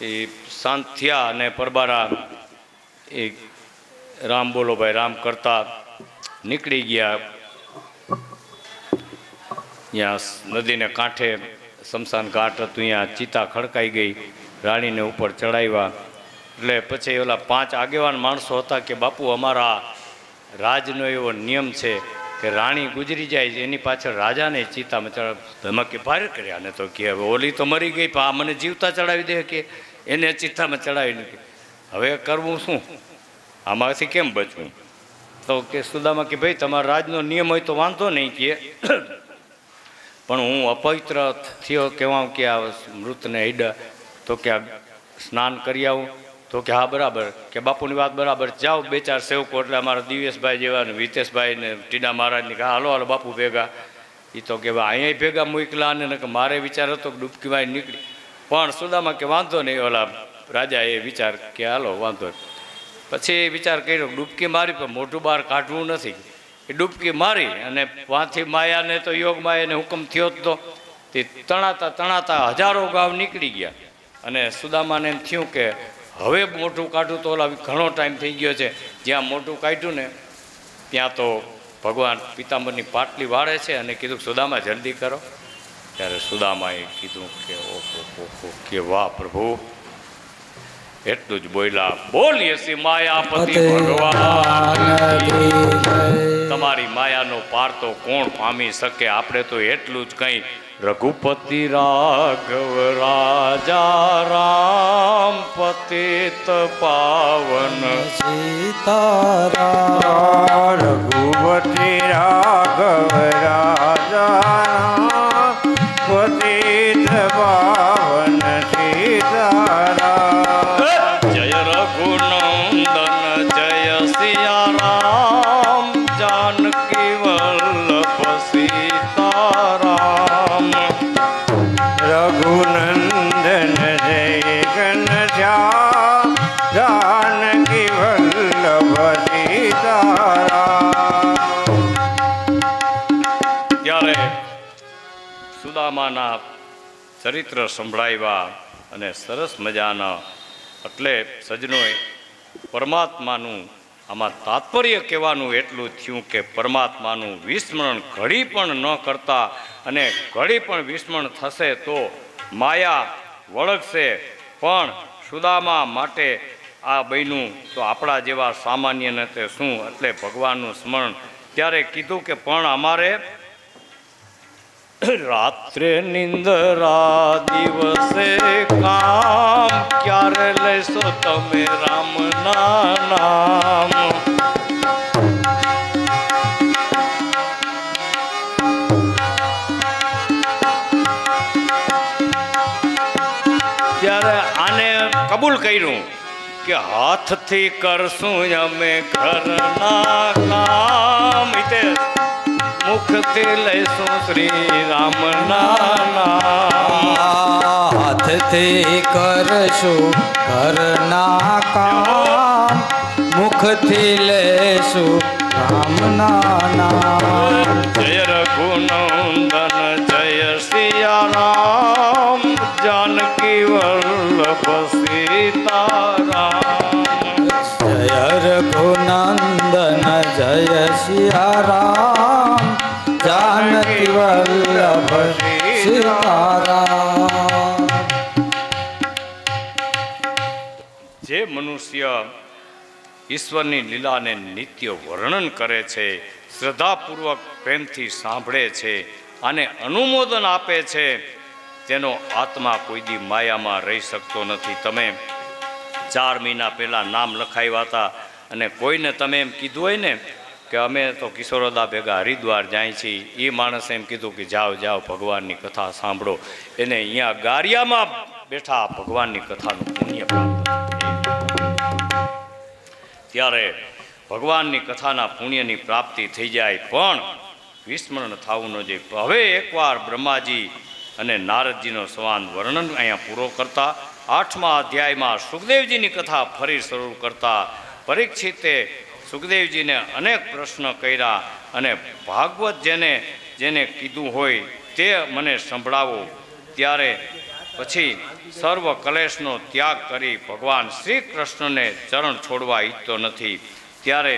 એ શાંત થયા અને પરબારા એ રામ બોલો ભાઈ રામ કરતા નીકળી ગયા. ત્યાં નદીને કાંઠે શમશાન ઘાટ હતું, ત્યાં ચિતા ખડકાઈ ગઈ. રાણીને ઉપર ચડાવ્યા. એટલે પછી ઓલા 5 આગેવાન માણસો હતા કે બાપુ અમારા રાજનો એવો નિયમ છે કે રાણી ગુજરી જાય એની પાછળ રાજાને ચિતામાં ચડાવ. ધમકે ભારે કર્યા ને તો કે હવે ઓલી તો મરી ગઈ, પણ આ મને જીવતા ચડાવી દે કે એને ચિતામાં ચડાવી નથી. હવે કરવું શું, આમાંથી કેમ બચવું? તો કે સુદામા કે ભાઈ તમારા રાજનો નિયમ હોય તો વાંધો નહીં કે પણ હું અપવિત્ર થયો કહેવા કે આ મૃતને હેડા તો કે આ સ્નાન કરી આવું. તો કે હા બરાબર, કે બાપુની વાત બરાબર, જાઓ 2-4 સેવકો એટલે અમારા દિવેશભાઈ જેવા ને વિતેશભાઈ ને ટીના મહારાજની કે હાલો હાલો બાપુ ભેગા. એ તો કે અહીંયા ભેગા મોકલા. અને મારે વિચાર હતો કે ડૂબકીમાં નીકળી. પણ સુદામા કે વાંધો નહીં. ઓલા રાજા એ વિચાર કે હાલો વાંધો. પછી વિચાર કર્યો ડૂબકી મારી પણ મોઢું બહાર કાઢવું નથી. એ ડૂબકી મારી અને વાંથી માયાને તો યોગ માયાને હુકમ થયો જ તો તે તણાતા તણાતા 1000 ગાવ નીકળી ગયા. અને સુદામાને એમ થયું કે હવે મોઢું કાઢું તો ઓલા ઘણો ટાઈમ થઈ ગયો છે. જ્યાં મોઢું કાઢ્યું ને ત્યાં તો ભગવાન પિતાંબરની પાટલી વાળે છે અને કીધું સુદામા જલ્દી કરો. ત્યારે સુદામાએ કીધું કે ઓહો કે વાહ પ્રભુ, એટલું જ બોલ્યા, બોલીએ શ્રી માયાપતિ ભગવાન, તમારી માયાનો પાર તો કોણ પામી શકે? આપણે તો એટલું જ કંઈ રઘુપતિ રાઘવ રાજા રામ પતિત પાવન સીતારામ. રઘુપતિ રાઘવ રાજા પતિત પાવન સીતારામ. જય રઘુનંદન જય સિયા રામ, જાનકી વલ્લભ સીતારામ. રઘુનંદન જય ઘનશ્યામ, જાનકી વલ્લભ સીતારામ. ત્યારે સુદામાના ચરિત્ર સંભળાવ્યા અને સરસ મજાના. એટલે સજ્જનોએ પરમાત્માનું આમાં તાત્પર્ય કહેવાનું એટલું થયું કે પરમાત્માનું વિસ્મરણ ઘડી પણ ન કરતા, અને ઘડી પણ વિસ્મરણ થશે તો માયા વળગશે. પણ સુદામા માટે આ બન્યું તો આપણા જેવા સામાન્ય ને તે શું? એટલે ભગવાનનું સ્મરણ. ત્યારે કીધું કે પણ અમારે રાત્રે નિંદરા દિવસે કામ, ક્યારે લેશો તમે રામના નામ? ત્યારે આને કબૂલ કર્યું કે હાથથી કરશું અમે ઘરના કામ તે મુખથી લઈશું શ્રી રામના નામ હાથથી કરશું ઘરના કામ મુખથી લેશું રામના નામ જય રઘુનંદન જય સિયારામ જાનકી વલ્લભ સીતારામ જય રઘુનંદન જય સિયારામ જાનકી વલ્લભ સીતારામ જે મનુષ્ય ઈશ્વરની લીલાને નિત્ય વર્ણન કરે છે, શ્રદ્ધાપૂર્વક પ્રેમથી સાંભળે છે અને અનુમોદન આપે છે, તેનો આત્મા કોઈ દી માયામાં રહી શકતો નથી. તમે 4 મહિના પહેલાં નામ લખાવ્યા હતા અને કોઈને તમે એમ કીધું હોય ને કે અમે તો કિશોરદા ભેગા હરિદ્વાર જાય છીએ, એ માણસે એમ કીધું કે જાઓ જાઓ ભગવાનની કથા સાંભળો, એને અહીંયા ગારિયામાં બેઠા ભગવાનની કથાનું પુણ્ય પ્રાપ્ત ત્યારે ભગવાનની કથાના પુણ્યની પ્રાપ્તિ થઈ જાય. પણ વિસ્મરણ થવું ન જોઈએ. હવે એકવાર બ્રહ્માજી અને નારદજીનો સંવાદ વર્ણન અહીંયા પૂરો કરતા 8મા અધ્યાયમાં સુખદેવજીની કથા ફરી શરૂ કરતા પરીક્ષિતે સુખદેવજીને અનેક પ્રશ્ન કર્યા અને ભાગવત જેને કીધું હોય તે મને સંભળાવો. ત્યારે પછી સર્વ કલેશનો ત્યાગ કરી ભગવાન શ્રી કૃષ્ણને ચરણ છોડવા ઈચ્છતો નથી. ત્યારે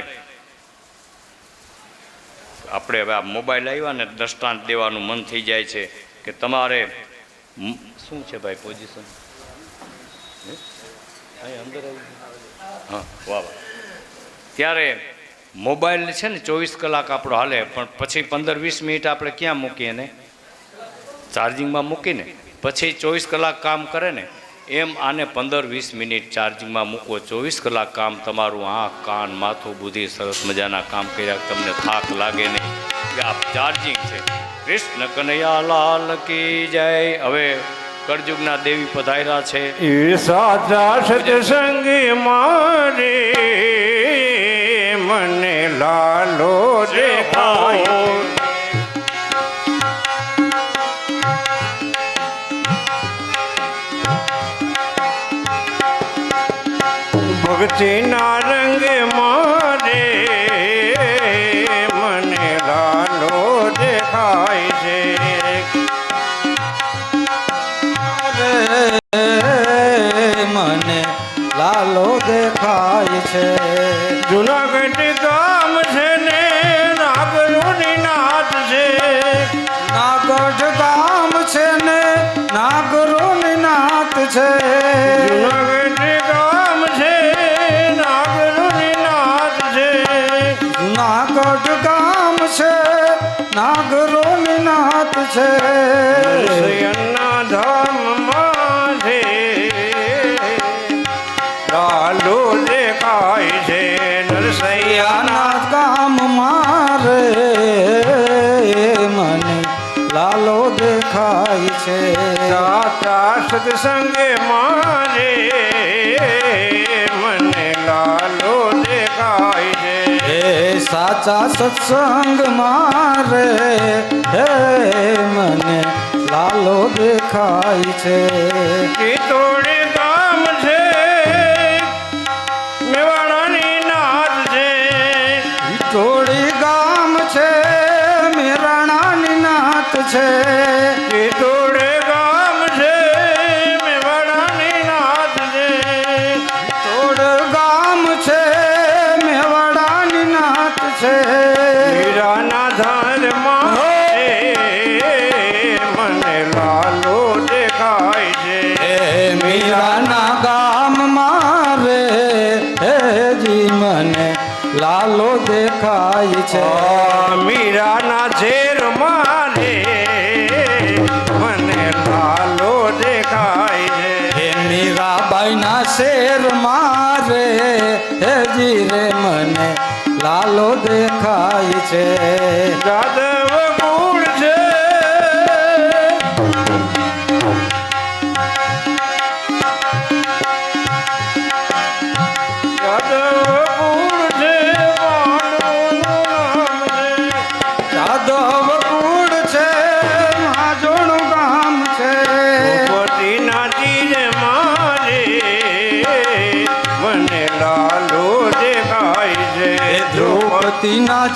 આપણે હવે આ મોબાઈલ આવ્યા ને દ્રષ્ટાંત દેવાનું મન થઈ જાય છે કે તમારે શું છે ભાઈ પોઝિશન અંદર હા વાહ વાહ. ત્યારે મોબાઈલ છે ને 24 કલાક આપણો હાલે, પણ પછી 15-20 મિનિટ આપણે ક્યાં મૂકીએ ને ચાર્જિંગમાં મૂકીને પછી 24 કલાક કામ કરે ને એમ આને 15-20 મિનિટ ચાર્જિંગમાં મૂકો. 24 કલાક કામ તમારું આંખ કાન માથું બુદ્ધિ સરસ મજાના કામ કર્યા, તમને થાક લાગે નહીં કે આ ચાર્જિંગ છે. કૃષ્ણ કનૈયા લાલ કી જય. હવે કળજુગના દેવી પધાર્યા છે. એ સાચા સત્સંગી મારે મને લાલો દેખાય. ભક્તિના રંગ મારે મને લાલો દેખાય છે. મને લાલો દેખાય છે. જુનાગઢ ગામ છે ને નાગરોની નાથ છે. નાગઢ ગામ છે ને નાગરોની નાથ છે. જુનાગઢ ગામ છે નાગરોની નાથ છે. જુનાગઢ ગામ છે નાગરોની નાથ છે. નરસૈયાના ધામમાં છે લાલો દેખાય છે. નરસૈયાના યાના ગામ મારે મને લાલો દેખાય છે. સાચા સત્સંગે મારે મને લાલો દેખાય છે. હે સાચા સત્સંગ મારે હે મને લાલો દેખાય છે. ચિત્તોડ ગામ છે મેવાડાની નાથ છે. ટોળી ગામ છે મેરાણાની નાથ છે. ચિત્તોડ ગામ છે મેવાડાની નાથ છે. ટોળ ગામ છે મેવાડાની નાથ છે. હીરાના ધારમાં મને લાલો દેખાય છે. હે મીરાના ગામ મારે હેજી મને લાલો દેખાય છે. મીરાના ઝેર મારે મને લાલો દેખાય છે. હે મીરાબાઈના શેર મારે હેજી રે મને લાલો દેખાય છે. જાદવ ગુણ છે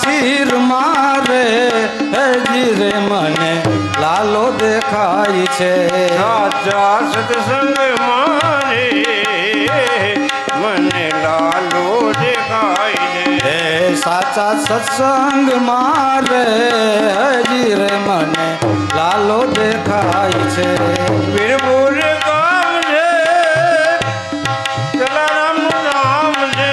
ચીર મારે હેજી રે મને લાલો દેખાય છે સાચા સત્સંગ મારે મને લાલો દેખાય છે હે સાચા સત્સંગ મારે હજી રે મને લાલો દેખાય છે વીરપુર ગામ છે જલારામનું નામ છે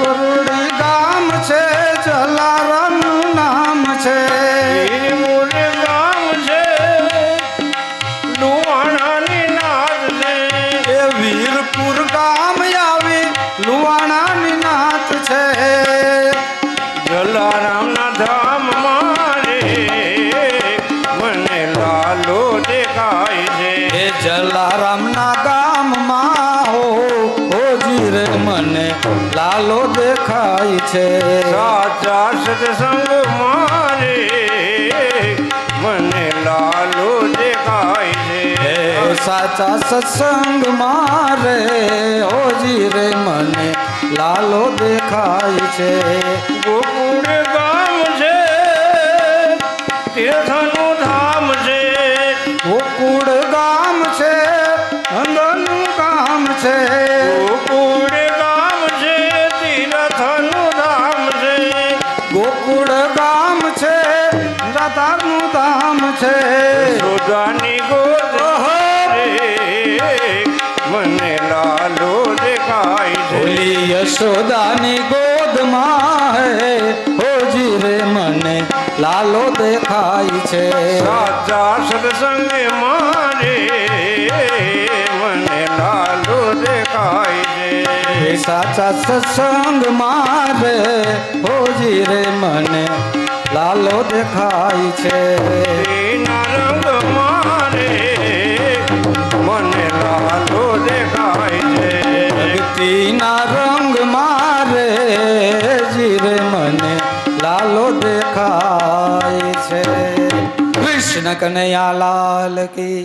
વરુડી ગામ છે જલારામનું નામ છે વીરપુર ગામ છે લુહાણાની નાદ છે એ વીરપુર ગામ આવી લુવાણાની નાથ છે જલારામના ધામ મારે મને લાલો દેખાય છે એ જલારામના ગામમાં હોજી રે મને લાલો દેખાય છે સાચા સત્સંગ મારે મને લાલો દેખાય છે હે સાચા સત્સંગ મારે હોજી રે મને લાલો દેખાય છે ગોકુળ ગામ છે તીર્થનું ધામ છે ગોકુળ ગામ છે અંગનું ગામ છે ગોકુળ ગામ છે તીર્થનું ધામ છે ગોકુળ ગામ છે રાધાનું ધામ છે સોદાની ગોદ રે મને લાલો દેખાય છે બોલી યશોદાની ગોદમાં હે હોજી રે મને લાલો દેખાય છે સાચા સત્સંગ મારે મને લાલો દેખાય છે હે સાચા સત્સંગ મારે હોજી રે મને લાલો દેખાય છે એના રંગ મારે મને લાલો દેખાય છે ભક્તિના રંગ મારે જીરે મને લાલો દેખાય છે કૃષ્ણ કનૈયા લાલ કી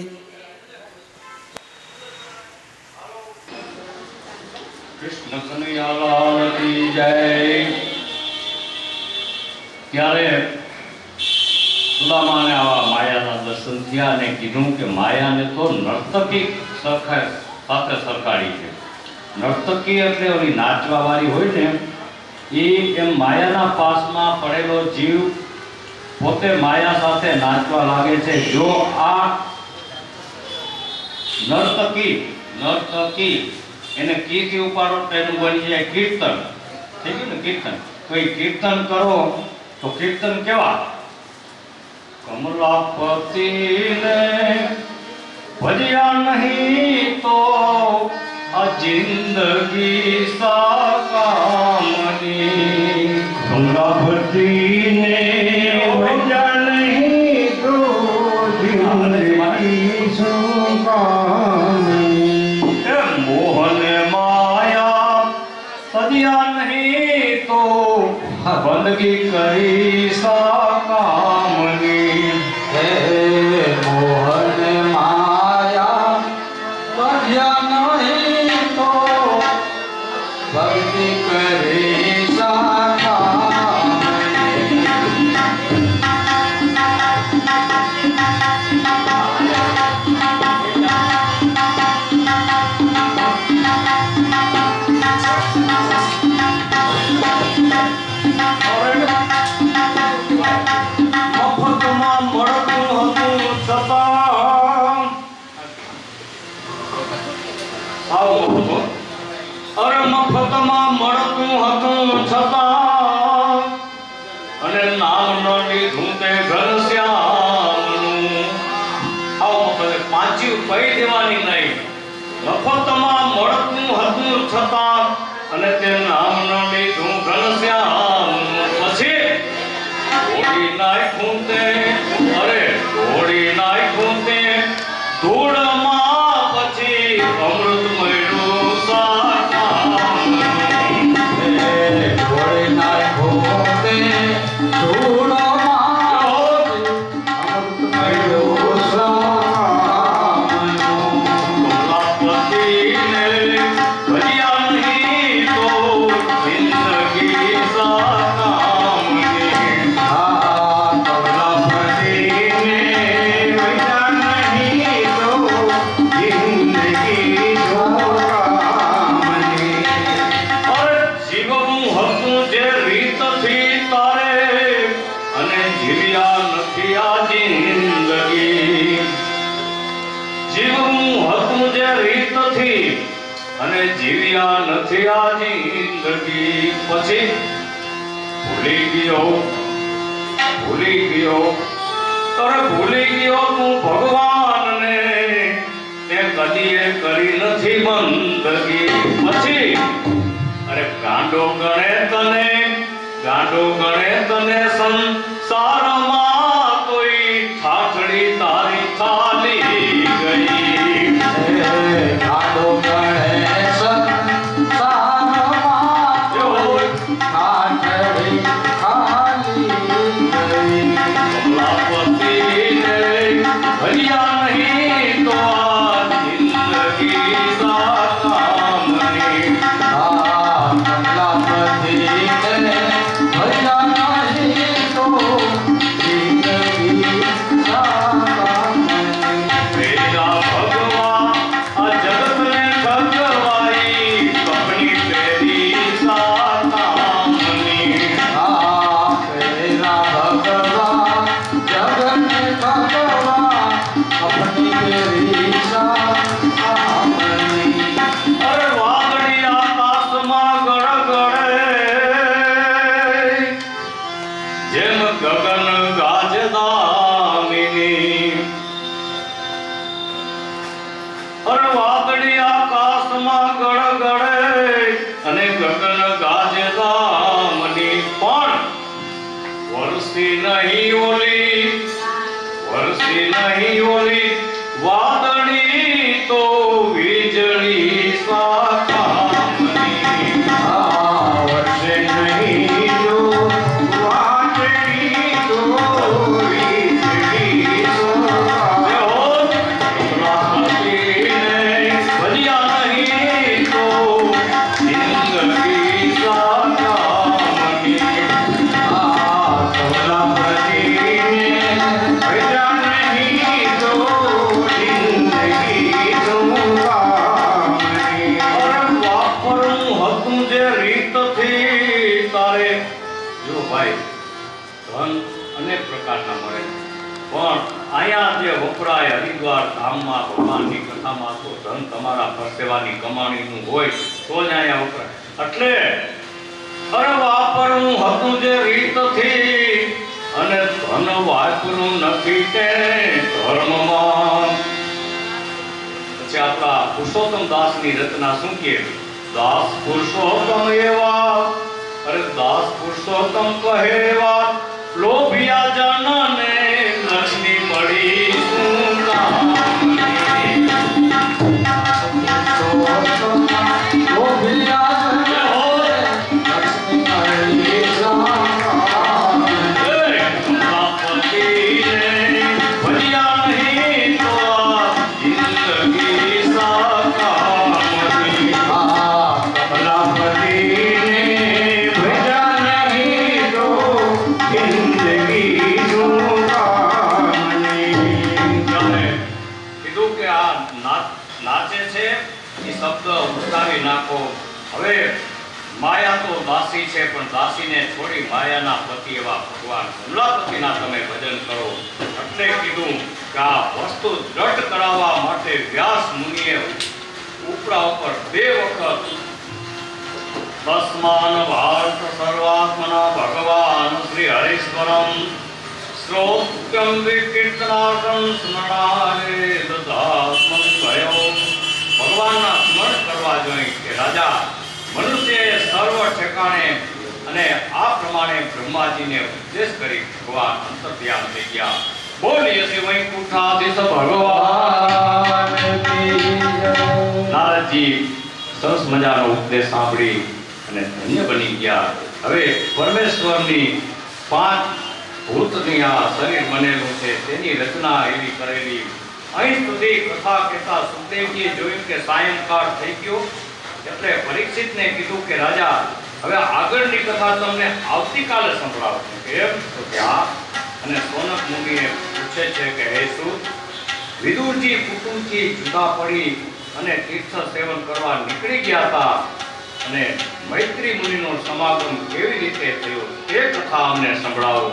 કૃષ્ણ કનૈયાલાલ કી જય. ત્યારે સુદામાને આવા માયાના દર્શન થયા અને કીધું કે માયાને તો નર્તકી સાથે સરખાડી છે. નર્તકી એટલે ઓલી નાચવા વાળી હોય ને એ એમ માયાના પાસમાં પડેલો જીવ પોતે માયા સાથે નાચવા લાગે છે. જો આ નર્તકી એને કીથી ઉપાડો તો એનું બની જાય કીર્તન. થઈ ગયું ને કીર્તન. તો એ કીર્તન કરો તો કીર્તન કેવા? કમલાપતિને ભજ્યા નહીં તો આ જિંદગી સાકામની. કમલાપતિને ભજ્યા નહીં તો જિંદગી સાકામની. મોહન માયા સદિયા નહીં તો બંદગી કરી સાકામની. હે મોહન માયા બધ્યા નહીં તો ભક્તિ કરી સાકામણી. મફતમાં મળતું હતું છતાં અરે મફતમાં મળતું હતું છતાં અને નામ ન લીધું તે ઘનશ્યામનું. આવું મફત પાંચી પૈ દેવાની નહીં. મફતમાં મળતું હતું છતાં અને તે નામ ન લીધું ઘનશ્યામનું. પછી ધોળી નાખ્યું તે ધોળી નાખ્યું તે ધૂળમાં પછી અમૃત મળ્યું સાકામનું. ઘોડે નાખ્યો તે ધૂળમાં અમૃત મળ્યું સાકામનું. કમલાપતિને ભજ્યા નહીં તો જિંદગી સાકામની. જીવવું હતું જે રીતથી અને જીવ્યા નથી આ જિંદગી. પછી ભૂલી ગયો તારે ભૂલી ગયો તું ભગવાનને, તે કદીએ કરી નથી બંદગી. પછી અરે ગાંડો ગણે તને સંસારમાં કોઈ ઠાઠડી તારી ખાલી ગઈ. ગાડો ગણેશ સારમાં કાઠડી ખાલી ગઈ. કમલાપતિને ભર્યા નહીં તો આ જિંદગી સાકામની. કમલાપતિને ભર્યા નહીં તો જિંદગી સાકામની. મેરા ભગવાન આ જગતને ઠગવાઈ કપની પેરી સાકામની. પેલા ભગવાન જગને ભગવાન અપની રીસા આમની. અરે વાદળી આકાશમાં ગડગડે જેમ ગગન ગાજદામિની. અરે વાદળી આકાશમાં ગડગડે અને ગગન ગાજદામની. પણ વરસી નહીં ઓલી વાદળી તો વીજળી સાકામની. વર્ષે નહીં જો વાદળી તો વીજળી અનેક પ્રકારના મળે, પણ અહીંયા જે વપરાય હરિદ્વાર ધામમાં ભગવાનની કથામાં તો ધન તમારા પરસેવાની કમાણીનું હોય તો જ અહીંયા વપરાય. એટલે અરે વાપરવું હતું જે રીતથી અને ધન વાપરું નથી તે ધર્મમાં. પછી આપણા પુરુષોત્તમ દાસની રચના શું કહે? દાસ પુરુષોત્તમ એવા, અરે દાસ પુરુષોત્તમ કહેવા લોભિયા જનને લક્ષ્મી મળી શું કામની. ઉતારી નાખો. હવે માયા તો દાસી છે, પણ દાસીને છોડી માયાના પતિ એવા ભગવાન કમલાપતિના તમે ભજન કરો. એટલે કીધું કે આ વસ્તુ દ્રઢ કરાવવા માટે વ્યાસ મુનિએ ઉપરા ઉપર 2 વખત તસ્માન ભારત સર્વાત્મના ભગવાન શ્રી હરિશ્વરમ શ્રોત્યમ વિકીર્તનાર્થમ સ્મરણારે દદાત્મન ભયો. ભગવાનના સ્મરણ કરવા જોઈએ કે રાજા મનુષ્યએ સર્વ ઠેકાણે અને આ પ્રમાણે બ્રહ્માજીને ઉપદેશ કરી ભગવાન અંતર્ધ્યાન થઈ ગયા. બોલીએ શ્રી વૈકુંઠાધીશ ભગવાન કી જય. નારદજી સરસ મજાનો ઉપદેશ સાંભળી અને ધન્ય બની ગયા. હવે પરમેશ્વરની 5 ભૂતની આ શરીર બનેલું છે તેની રચના એવી કરેલી. અહીં સુધી કથા કહેતા સુખદેવજીએ જોયું કે સાયંકાળ થઈ ગયો, એટલે પરીક્ષિતને કીધું કે રાજા હવે આગળની કથા તમને આવતીકાલે સંભળાવું. કેમ? તો કે હા. અને સોનક મુનિએ પૂછે છે કે હે સુત, વિદુરજી કુટુંબથી જુદા પડી અને તીર્થ સેવન કરવા નીકળી ગયા હતા અને મૈત્રી મુનિનો સમાગમ કેવી રીતે થયો તે કથા અમને સંભળાવો.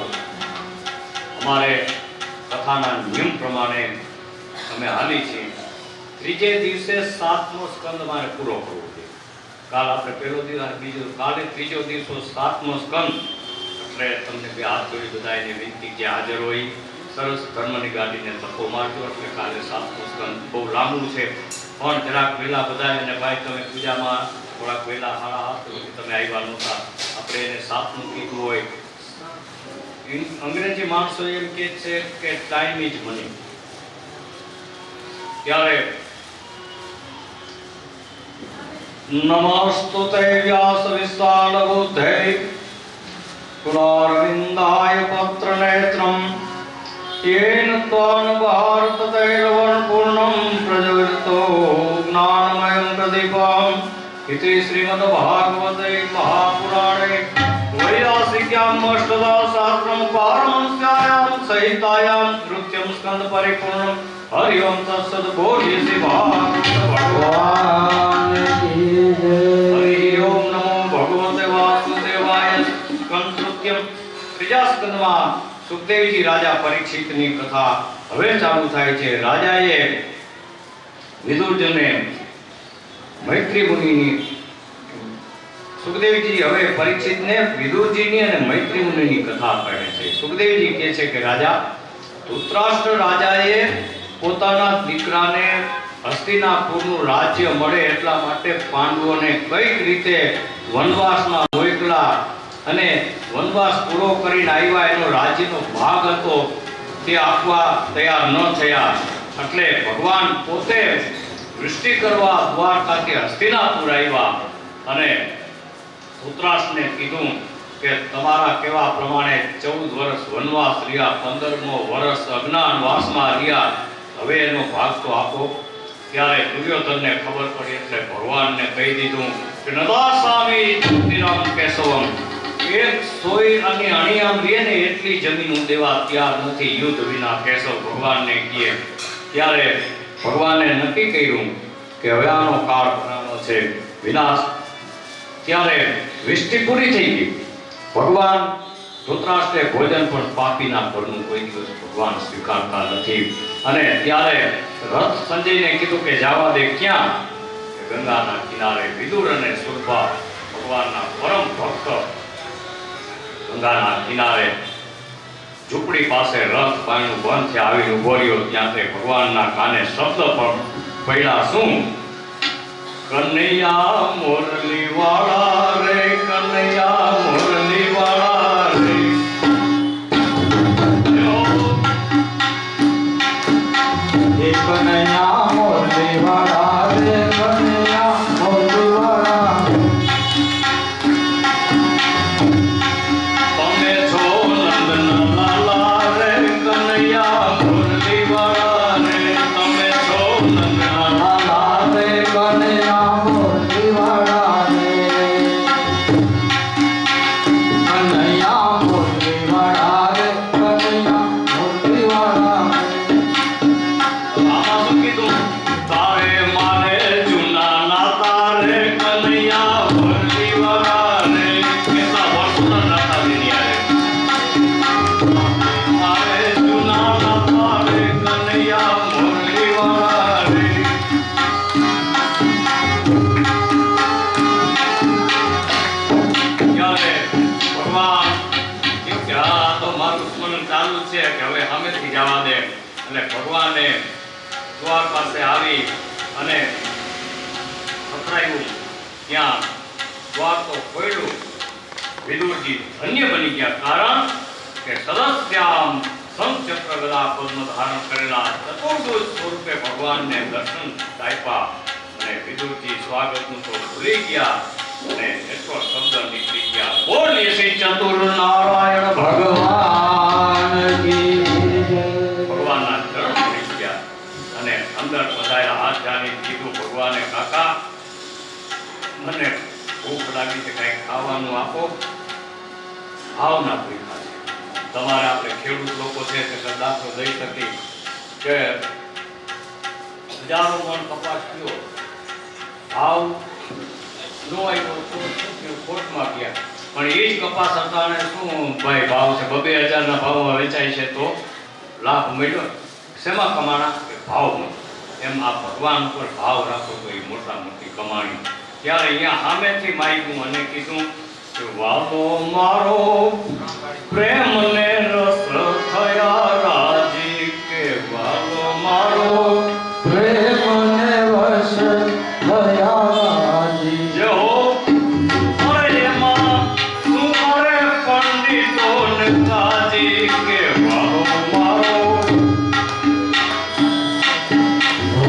અમારે કથાના નિયમ પ્રમાણે અમે હાલી છીએ. ત્રીજે દિવસે 7મો સ્કંદ મારે પૂરો કરવો છે. કાલ આપણે પહેલો દિવસ, બીજો કાલે ત્રીજો દિવસ 7મો સ્કંદ. એટલે તમને બે હાથ જોડી બધાને વિનંતી, જે હાજર હોય સરસ ધર્મની ગાડીને ધક્કો મારજો. એટલે કાલે 7મો સ્કંદ બહુ લાંબુ છે, પણ જરાક વહેલા બધા. અને ભાઈ તમે પૂજામાં થોડાક વહેલા 7:30 સુધી તમે આવ્યા નહોતા. આપણે એને 7મું કીધું હોય. અંગ્રેજી માણસો એમ કહે છે કે ટાઈમ ઇઝ મની. ત્યારે નમસ્તુતે વ્યાસ વિશાલ બુદ્ધે પુરારવિંદાય પત્ર નેત્રમ येन त्वान् भारततैलवन् पूर्णं प्रज्वलितो ज्ञानमयं प्रदीपम् इति श्रीमद्भागवते महापुराणे वैयासिक्याम् अष्टदशशास्त्रं पारमहंस्यायां संहितायां तृतीयं स्कन्ध परिपूर्णं हरि ओम तत्सत् बोलिए श्री भागवत भगवान की जय. हरि ओम नमो भगवते वासुदेवाय. स्कंद तृतीयम. ત્રીજા સ્કંદમાં સુખદેવજી રાજા પરીક્ષિતની કથા હવે ચાલુ થાય છે. રાજાએ વિદુરજીને મૈત્રી મુનિની, સુખદેવજી હવે પરીક્ષિતને વિદુરજીની અને મૈત્રી મુનિની કથા કહે છે. સુખદેવજી કહે છે કે રાજા, ધૃતરાષ્ટ્ર રાજાએ પોતાના દીકરાને હસ્તિનાપુરનું રાજ્ય મળે એટલા માટે પાંડવોને કઈક રીતે વનવાસમાં મોકલા અને વનવાસ પૂરો કરીને આવ્યા એનો રાજ્યનો ભાગ હતો તે આપવા તૈયાર ન થયા. એટલે ભગવાન પોતે વૃષ્ટિ કરવા દ્વારકાથી હસ્તિનાપુર આવ્યા અને ધૃતરાષ્ટ્રને કીધું કે તમારા કહેવા પ્રમાણે 14 વર્ષ વનવાસ રહ્યા, 15મો વર્ષ અજ્ઞાનવાસમાં રહ્યા, હવે એનો ભાગ તો આપો. ત્યારે દુર્યોધનને ખબર પડી એટલે ભગવાનને કહી દીધું કે નદાસામી ચુક્તિનામ કેશવમ, એક સોય અને અણિયામ રહે ને એટલી જમીન હું દેવા તૈયાર નથી યુદ્ધ વિના, કેશવ ભગવાનને કહે. ત્યારે ભગવાને નક્કી કર્યું કે હવે આનો કાળ ભરાનો છે, વિનાશ. ત્યારે વૃષ્ટિ પૂરી થઈ ગઈ. ભગવાન ધૃતરાષ્ટ્રે ભોજન પણ પાપીના ઘરનું કોઈ દિવસ ભગવાન સ્વીકારતા નથી. અને ત્યારે રથ સંજયને કીધું કે જવા દે. ક્યાં? ગંગાના કિનારે વિદુર અને સુરભા ભગવાનના પરમ ભક્ત ગંગાના કિનારે ઝૂંપડી પાસે રથ પાણીનું બંધ છે આવીને ઉભો રહ્યો. ત્યાં તે ભગવાનના કાને શબ્દ પણ પડ્યા. શું? કનૈયા મોરલી વાળા રે, કનૈયા મોરલી વાળા રે. કનૈયા મોરલી વાળા રે, કનૈયા મોરલી વાળા. તમે છો નંદના લાલા રે, કનૈયા મોરલી વાળા રે. તમે છો નંદના લાલા રે, કનૈયા મોરલી વાળા રે. કનૈયા મોરલી વાળા રે, કનૈયા મોરલી વાળા રે. આમાં શું કીધું? તારે મારે જૂના નાતા રે, કનૈયા મોરલી વાળા રે. કેટલા વર્ષોના નાતા તેની હારે. તારે જૂના નાતા રે, કનૈયા મોરલી વાળા રે. ત્યારે ભગવાન એમ કે હા તો મારું સ્મરણ ચાલુ છે કે હવે સામેથી જવા દે. એટલે ભગવાને દ્વાર પાસે આવી અને ખખડાવ્યું. ત્યાં દ્વાર તો ખોલ્યું. વિદુરજી ધન્ય બની ગયા, કારણ કે સદસ્યામ સંચક્ર ગદા પદ્મ ધારણ કરેલા ચતુર્ભુજ સ્વરૂપે ભગવાનને દર્શન આપ્યા. અને વિદુરજી સ્વાગતનું તો ભૂલી ગયા અને એટલો શબ્દ નીકળી ગયા, બોલીએ શ્રી ચતુર નારાયણ ભગવાન કી જય. ભગવાનના ચરણ પડી ગયા અને અંદર બધાએ હાથ જાણી કીધું, ભગવાને કાકા મને ભૂખ લાગી છે, કંઈક ખાવાનું આપો. ભાવના પૂછા છે. તમારે આપણે ખેડૂત લોકો છે તે દાખલો દઈ શકી કે હજારો મણ કપાસ થયો, ભાવ નો આવ્યો તો શું થયું? ખોટમાં ગયા. પણ એ જ કપાસ હતા શું ભાઈ ભાવ છે, 2,000ના ભાવમાં વેચાય છે તો લાભ મળ્યો. શેમાં કમાણા? ભાવમાં. એમ આ ભગવાન ઉપર ભાવ રાખો તો એ મોટા મોટી કમાણી. ત્યારે અહીંયા સામેથી માગ્યું અને કીધું કે વાલો મારો પ્રેમને રસ થયા રાજી, કે વાલો મારો પ્રેમને વશ થયા રાજી. જે હો અરે એમાં તું મારે પંડિતોને કાજી, કે વાલો મારો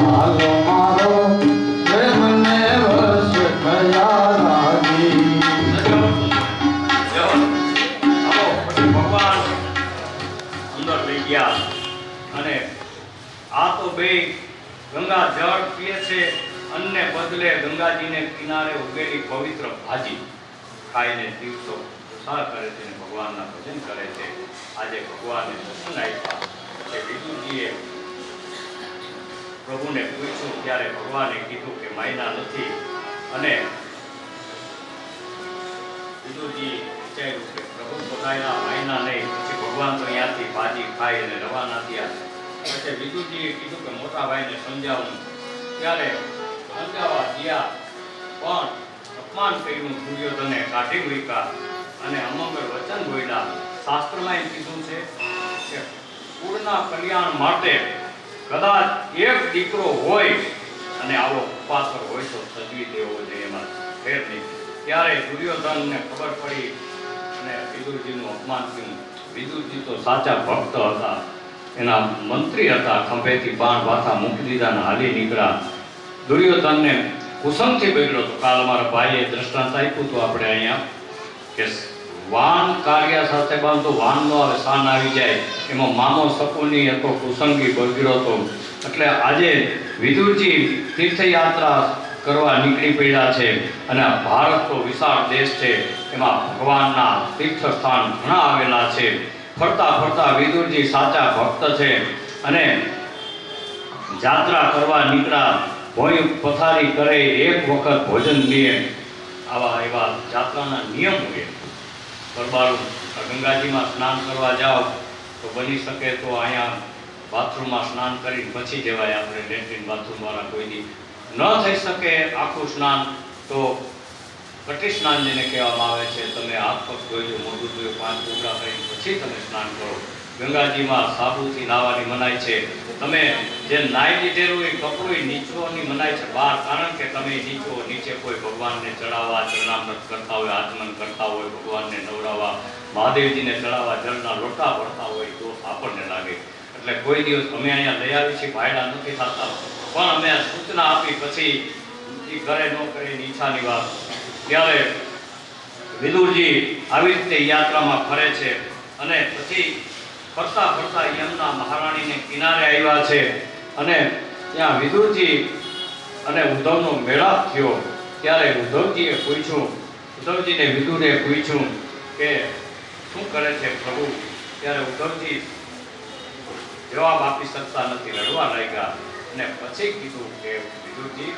વાલો મારો પ્રેમને વશ થયા રાજી. ભગવાન અંદર લઈ ગયા અને આ તો બે ગંગા જળ પીએ છે, અન્ને બદલે ગંગાજીને કિનારે ઉગેલી પવિત્ર ભાજી ખાઈને દિવસો પસાર કરે છે અને ભગવાનના ભજન કરે છે. આજે ભગવાનને દર્શન આપ્યા કે વિદુરજીએ પ્રભુને પૂછ્યું ત્યારે ભગવાને કીધું કે માયના નથી. અને વિદુરજી વિચાર્યું કે પ્રભુ પોતાના માયના નહીં, પછી ભગવાન તો અહીંયાથી ભાજી ખાઈ અને રવાના થયા. પછી વિદુરજીએ કીધું કે મોટા ભાઈને સમજાવું. ત્યારે સમજાવવા ગયા પણ અપમાન કર્યું, દુર્યોધને કાઢી મૂક્યા અને અમંગળ વચન બોલ્યા. શાસ્ત્રમાં એમ કીધું છે કે કુળના કલ્યાણ માટે કદાચ એક દીકરો હોય અને આવો ઉપાસક હોય તો સજવી દેવો જોઈએ, એમાં ફેર નહીં. ત્યારે દુર્યોધનને ખબર પડી અને વિદુરજીનું અપમાન થયું. વિદુરજી તો સાચા ભક્ત હતા, એના મંત્રી હતા. ખંભેથી બાણ વાથા મૂકી દીધા અને હાલી નીકળ્યા. દુર્યોધનને કુસંગથી બગડ્યો તો કાલ મારા ભાઈએ દ્રષ્ટાંત આપ્યું તો આપણે અહીંયા કે વાન કાર્ય સાથે બાંધો વાન નો આવે, સાન આવી જાય. એમાં મામો શકુની હતો, કુસંગી બગડ્યો હતો. એટલે આજે વિદુરજી તીર્થયાત્રા કરવા નીકળી પડ્યા છે અને ભારત તો વિશાળ દેશ છે, એમાં ભગવાનના તીર્થસ્થાન ઘણા આવેલા છે. ફરતા ફરતા વિદુરજી સાચા ભક્ત છે અને જાત્રા કરવા નીકળ્યા. ભોંય પથારી કરે, એક વખત ભોજન લે, આવા એવા જાત્રાના નિયમ હોય. પરબારું ગંગાજીમાં સ્નાન કરવા જાઓ તો બની શકે તો અહીંયા બાથરૂમમાં સ્નાન કરીને પછી જવાય. આપણે લેટ્રિન બાથરૂમવાળા કોઈ દી ન થઈ શકે આખું સ્નાન તો કટી સ્નાન જેને કહેવામાં આવે છે. તમે હાથ પગ ધોઈ, મોઢું ધોઈ, 5 કુકડા કરીને પછી તમે સ્નાન કરો. ગંગાજીમાં સાબુથી નાહવાની મનાઈ છે. તમે જે નાહી લીધેલું એ કપડું નીચવાની મનાઈ છે બહાર, કારણ કે તમે નીચો નીચે કોઈ ભગવાનને ચડાવવા ચરણામૃત કરતા હોય, આચમન કરતા હોય, ભગવાનને નવડાવવા, મહાદેવજીને ચડાવવા જળના લોટા ભરતા હોય તો આપણને લાગે. એટલે કોઈ દિવસ અમે અહીંયા લઈ આવી છીએ, ભાયડા નથી થતા, પણ અમે સૂચના આપી પછી એ કરે ન કરે એની ઈચ્છાની વાત. ત્યારે વિદુરજી આવી રીતે યાત્રામાં ફરે છે અને પછી ફરતા ફરતા યમુના મહારાણીને કિનારે આવ્યા છે અને ત્યાં વિદુરજી અને ઉદ્ધવનો મેળાપ થયો. ત્યારે ઉદ્ધવજીએ પૂછ્યું, ઉદ્ધવજીને વિદુરે પૂછ્યું કે શું કરે છે પ્રભુ? ત્યારે ઉદ્ધવજી જવાબ આપી શકતા નથી, લડવા લાગ્યા. અને પછી કીધું કે વિદુરજી,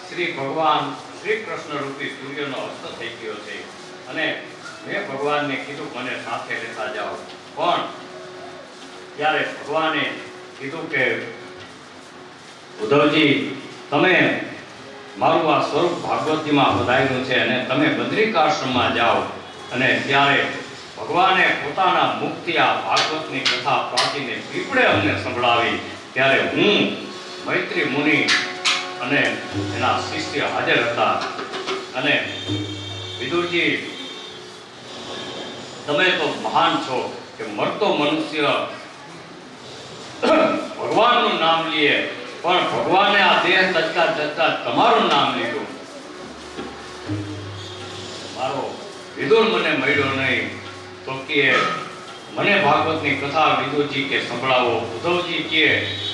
શ્રી ભગવાન શ્રી કૃષ્ણ રૂપી સૂર્યનો અસ્ત થઈ ગયો છે અને મેં ભગવાનને કીધું મને સાથે લેતા જાઓ. પણ ત્યારે ભગવાને કીધું કે ઉદ્ધવજી, તમે મારું આ સ્વરૂપ ભાગવતીમાં બતાવ્યું છે અને તમે બદ્રિકાશ્રમમાં જાઓ. અને ત્યારે ભગવાને પોતાના મુખથી આ ભાગવતની કથા પ્રાચીને પીપળે અમને સંભળાવી. ત્યારે હું, મૈત્રી મુનિ અને એના શિષ્ય હાજર હતા. અને વિદુરજી, તમે તો મહાન છો કે મરતો મનુષ્ય ભગવાનનું નામ લે, પણ ભગવાને આ દેહ તજતા તજતા તમારું નામ લીધું. મારો વિદુર મને મળ્યો નહીં તો કે મને ભાગવતની કથા વિદુરજી કે સંભળાવો. ઉદ્ધવજી કે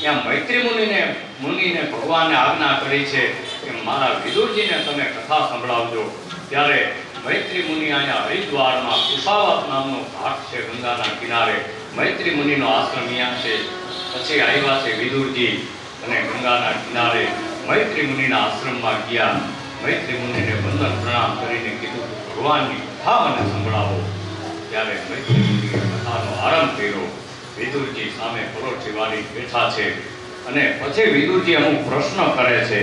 ત્યાં મૈત્રી મુનિને ભગવાને આજ્ઞા કરી છે કે મારા વિદુરજીને તમે કથા સંભળાવજો. ત્યારે મૈત્રી મુનિ અહીંયા હરિદ્વારમાં કુશાવત નામનો ઘાટ છે ગંગાના કિનારે. મૈત્રી મુનિનો આશ્રમ અહીંયા છે. પછી આવ્યા છે વિદુરજી અને ગંગાના કિનારે મૈત્રી મુનિના આશ્રમમાં ગયા. મૈત્રી મુનિને વંદન પ્રણામ કરીને કીધું ભગવાનની કથા મને સંભળાવો. ત્યારે મૈત્રી મુનિએ કથાનો આરંભ કર્યો. વિદુરજી સામે પરોઠી વાળી બેઠા છે અને પછી વિદુરજી અમુક પ્રશ્ન કરે છે.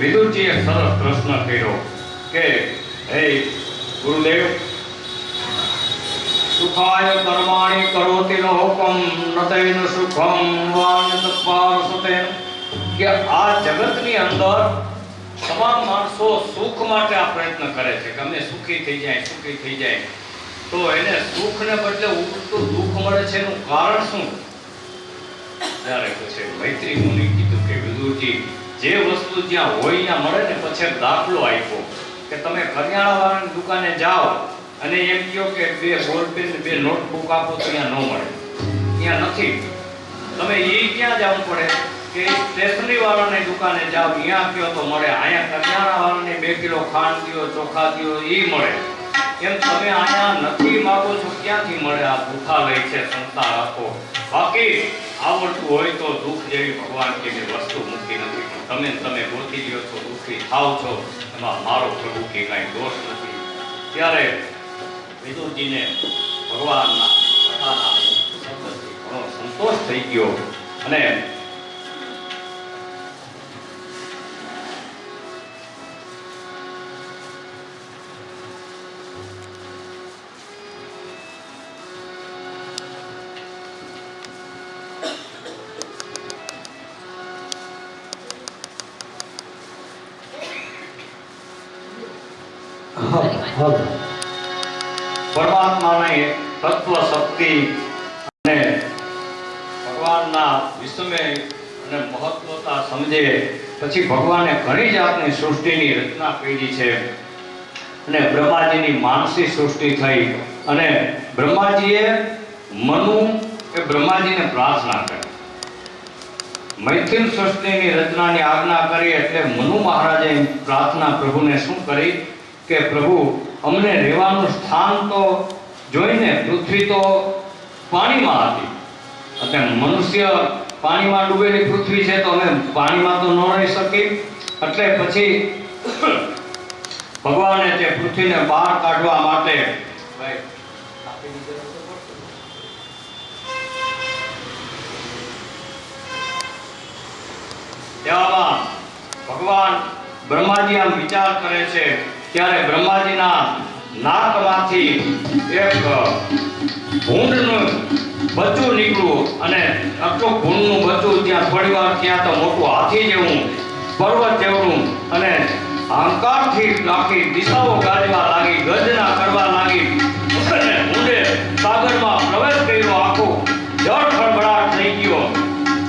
વિદુરજીએ સરસ પ્રશ્ન કર્યો કે હે ગુરુદેવ, સુખાય કર્માણી કરોતિ નો હુકમ નતૈન સુખમ વાન તત્પારસતે, કે આ જગતની અંદર તમામ માણસો સુખ માટે આ પ્રયત્ન કરે છે કે અમે સુખી થઈ જાય, તો એને સુખને બદલે ઉલટું દુઃખ મળે છે. એનું કારણ શું? ત્યારે પછી મૈત્રી મુનિ કીધું કે વિદુરજી, જે વસ્તુ જ્યાં હોય ત્યાં મળે ને, પછી દાખલો આપ્યો કે તમે કરિયાણાવાળાની દુકાને જાઓ અને એમ કહો કે 2 બોલપેન 2 નોટબુક આપો, તો ત્યાં ન મળે, ત્યાં નથી. તમે એ ક્યાં જવું પડે કે સ્ટેશનરી વાળાની દુકાને જાઓ, ત્યાં કહો તો મળે. અહીંયા કરિયાણાવાળાને 2 કિલો ખાંડ દો, ચોખા દો, એ મળે. એમ તમે અહીંયા નથી માગો છો, ક્યાંથી મળે? આ દુઃખાલય છે સંસાર આખો. બાકી આવડતું હોય તો દુઃખ જેવી ભગવાન કે વસ્તુ મૂકી નથી, પણ તમે ગોતી લ્યો છો, દુઃખી થાવ છો, એમાં મારો પ્રભુ કે કાંઈ દોષ નથી. ત્યારે વિદુરજીને ભગવાનના કથાના શબ્દથી ઘણો સંતોષ થઈ ગયો અને પરમાત્માની તત્વ શક્તિ અને ભગવાનના વિસ્મય અને મહત્વતા સમજે પછી ભગવાને ઘણી જાતની સૃષ્ટિની રચના કરી છે. અને બ્રહ્માજીની માનસી સૃષ્ટિ થઈ અને બ્રહ્માજીએ બ્રહ્માજીને પ્રાર્થના કરી. મૈથિલ સૃષ્ટિની રચનાની આજ્ઞા કરી એટલે મનુ મહારાજે પ્રાર્થના પ્રભુને શું કરી કે પ્રભુ, અમને રહેવાનું સ્થાન તો જોઈને, પૃથ્વી તો પાણીમાં હતી અને મનુષ્ય પાણીમાં ડૂબેલી પૃથ્વી છે, તો અમે પાણીમાં તો ન રહી શકી. એટલે પછી ભગવાને તે પૃથ્વીને બહાર કાઢવા માટે તેવામાં ભગવાન બ્રહ્માજી આમ વિચાર કરે છે. ત્યારે બ્રહ્માજીના નાકમાંથી એક ભૂંડનું બચ્ચું નીકળ્યું અને આટલું ભૂંડનું બચ્ચું ત્યાં થોડી વાર ત્યાં તો મોટું હાથી જેવું, પર્વત જેવડું, અને અહંકારથી આખી દિશાઓ ગાજવા લાગી, ગર્જના કરવા લાગી અને ઊંડે સાગરમાં પ્રવેશ કર્યો. આખું જળ ખળભળાટ થઈ ગયો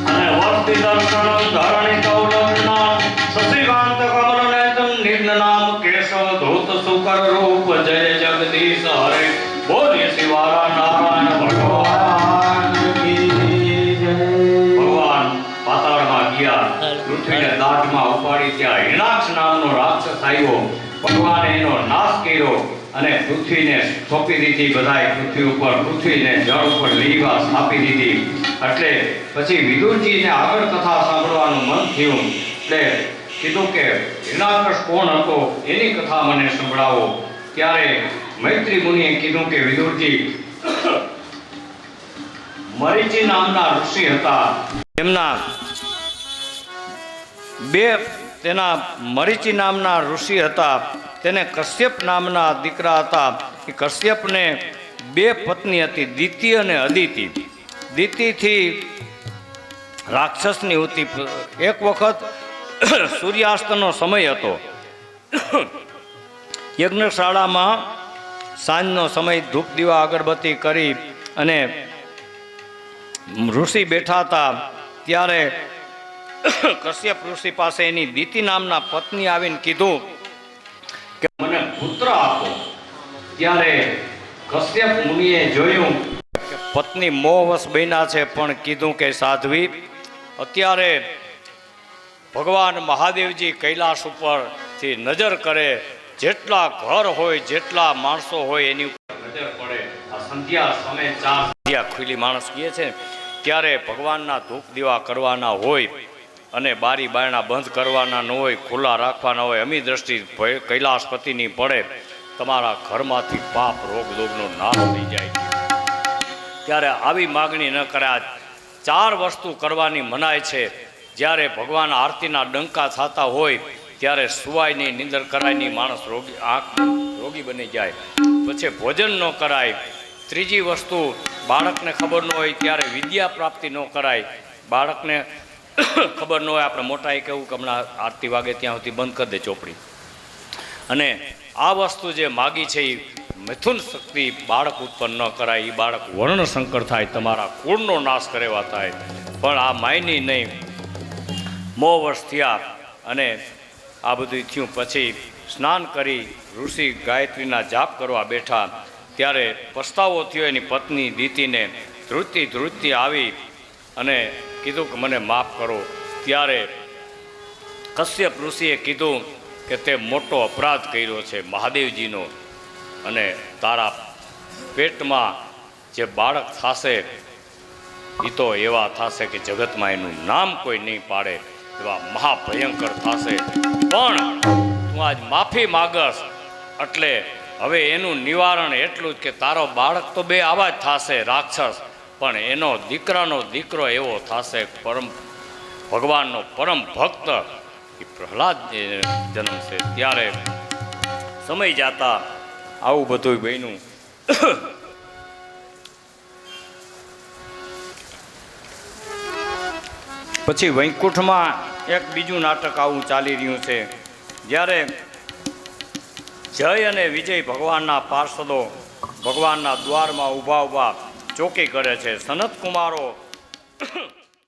અને વસ્તી દર્શનમ ધરણી કૌલજના શશિકાંત કમલ નેતમ નિગ્ન નામ કેશવ ધૂત સુકર રૂપ જય જગદીશ હરે. બોલીએ શિવારા નારાયણ ભગવાન ભગવાન પાતાળમાં ગયા, પૃથ્વીને દાઢમાં ઉપાડી. ત્યાં હિણાક્ષ નામનો રાક્ષસ આવ્યો. ભગવાને એનો નાશ કર્યો અને પૃથ્વીને સોંપી દીધી. બધાય પૃથ્વી ઉપર, પૃથ્વીને જળ ઉપર લીવા સ્થાપી દીધી. એટલે પછી વિદુરજીને આગળ કથા સાંભળવાનું મન થયું એટલે કીધું કે હિરણ્યાક્ષ કોણ હતો એની કથા મને સંભળાવો. ત્યારે મૈત્રી મુનિએ કીધું કે વિદુરજી, મરીચી નામના ઋષિ હતા. તેના મરીચી નામના ઋષિ હતા. તેને કશ્યપ નામના દીકરા હતા. એ કશ્યપને 2 પત્ની હતી, દિતિ અને અદિતિ. દિતિથી રાક્ષસની હતી. એક વખત સૂર્યાસ્તનો સમય હતો. યજ્ઞશાળામાં સાંજનો સમય ધૂપ દીવા અગરબત્તી કરી અને ઋષિ બેઠા હતા. ત્યારે કશ્યપ ઋષિ પાસે એની દિતિ નામના પત્ની આવીને કીધું કે મને પુત્ર આપો. ત્યારે કશ્યપ મુનિએ જોયું કે પત્ની મોહવશ બન્યા છે, પણ કીધું કે સાધ્વી, અત્યારે ભગવાન મહાદેવજી કૈલાસ ઉપરથી નજર કરે, જેટલા ઘર હોય, જેટલા માણસો હોય એની ઉપર નજર પડે. આ સંધ્યા સમય 4 સંધ્યા ખુલ્લી માણસ કહે છે, ત્યારે ભગવાનના ધૂપ દીવા કરવાના હોય અને બારી બારણા બંધ કરવાના ન હોય, ખુલ્લા રાખવાના હોય. અમી દ્રષ્ટિ કૈલાસપતિની પડે, તમારા ઘરમાંથી પાપ રોગ દોગનો નાશ થઈ જાય. ત્યારે આવી માગણી ન કરે. આ 4 વસ્તુ કરવાની મનાય છે. જ્યારે ભગવાન આરતીના ડંકા થતા હોય ત્યારે સુવાય નહીં, નિંદર કરાય નહીં, માણસ રોગી બની જાય. પછી ભોજન ન કરાય. ત્રીજી વસ્તુ, બાળકને ખબર ન હોય ત્યારે વિદ્યા પ્રાપ્તિ ન કરાય. બાળકને ખબર ન હોય, આપણે મોટાએ કહેવું કે હમણાં આરતી વાગે ત્યાં સુધી બંધ કરી દે ચોપડી. અને આ વસ્તુ જે માગી છે એ મિથુન શક્તિ બાળક ઉત્પન્ન ન કરાય, એ બાળક વર્ણશંકર થાય, તમારા કુળનો નાશ કરેવા થાય. પણ આ માયની નહીં. મોહ વર્ષ થયા અને આ બધું થયું પછી સ્નાન કરી ઋષિ ગાયત્રીના જાપ કરવા બેઠા ત્યારે પસ્તાવો થયો એની પત્ની દીતીને. ધ્રુજતી આવી અને કીધું કે મને માફ કરો. ત્યારે કશ્યપ ઋષિએ કીધું કે તે મોટો અપરાધ કર્યો છે મહાદેવજીનો, અને તારા પેટમાં જે બાળક થશે એ તો એવા થશે કે જગતમાં એનું નામ કોઈ નહીં પાડે એવા મહાભયંકર થશે. પણ તું આજ માફી માગસ એટલે હવે એનું નિવારણ એટલું જ કે તારો બાળક તો બે આવા જ થશે રાક્ષસ, પણ એનો દીકરાનો દીકરો એવો થશે પરમ ભગવાનનો પરમ ભક્ત, એ પ્રહલાદ જન્મશે. ત્યારે સમય જાતા આવું બધું બન્યું. પછી વૈકુંઠમાં એક બીજું નાટક આવું ચાલી રહ્યું છે. જ્યારે જય અને વિજય ભગવાનના પાર્ષદો ભગવાનના દ્વારમાં ઊભા ચોકી કરે છે. સનત કુમારો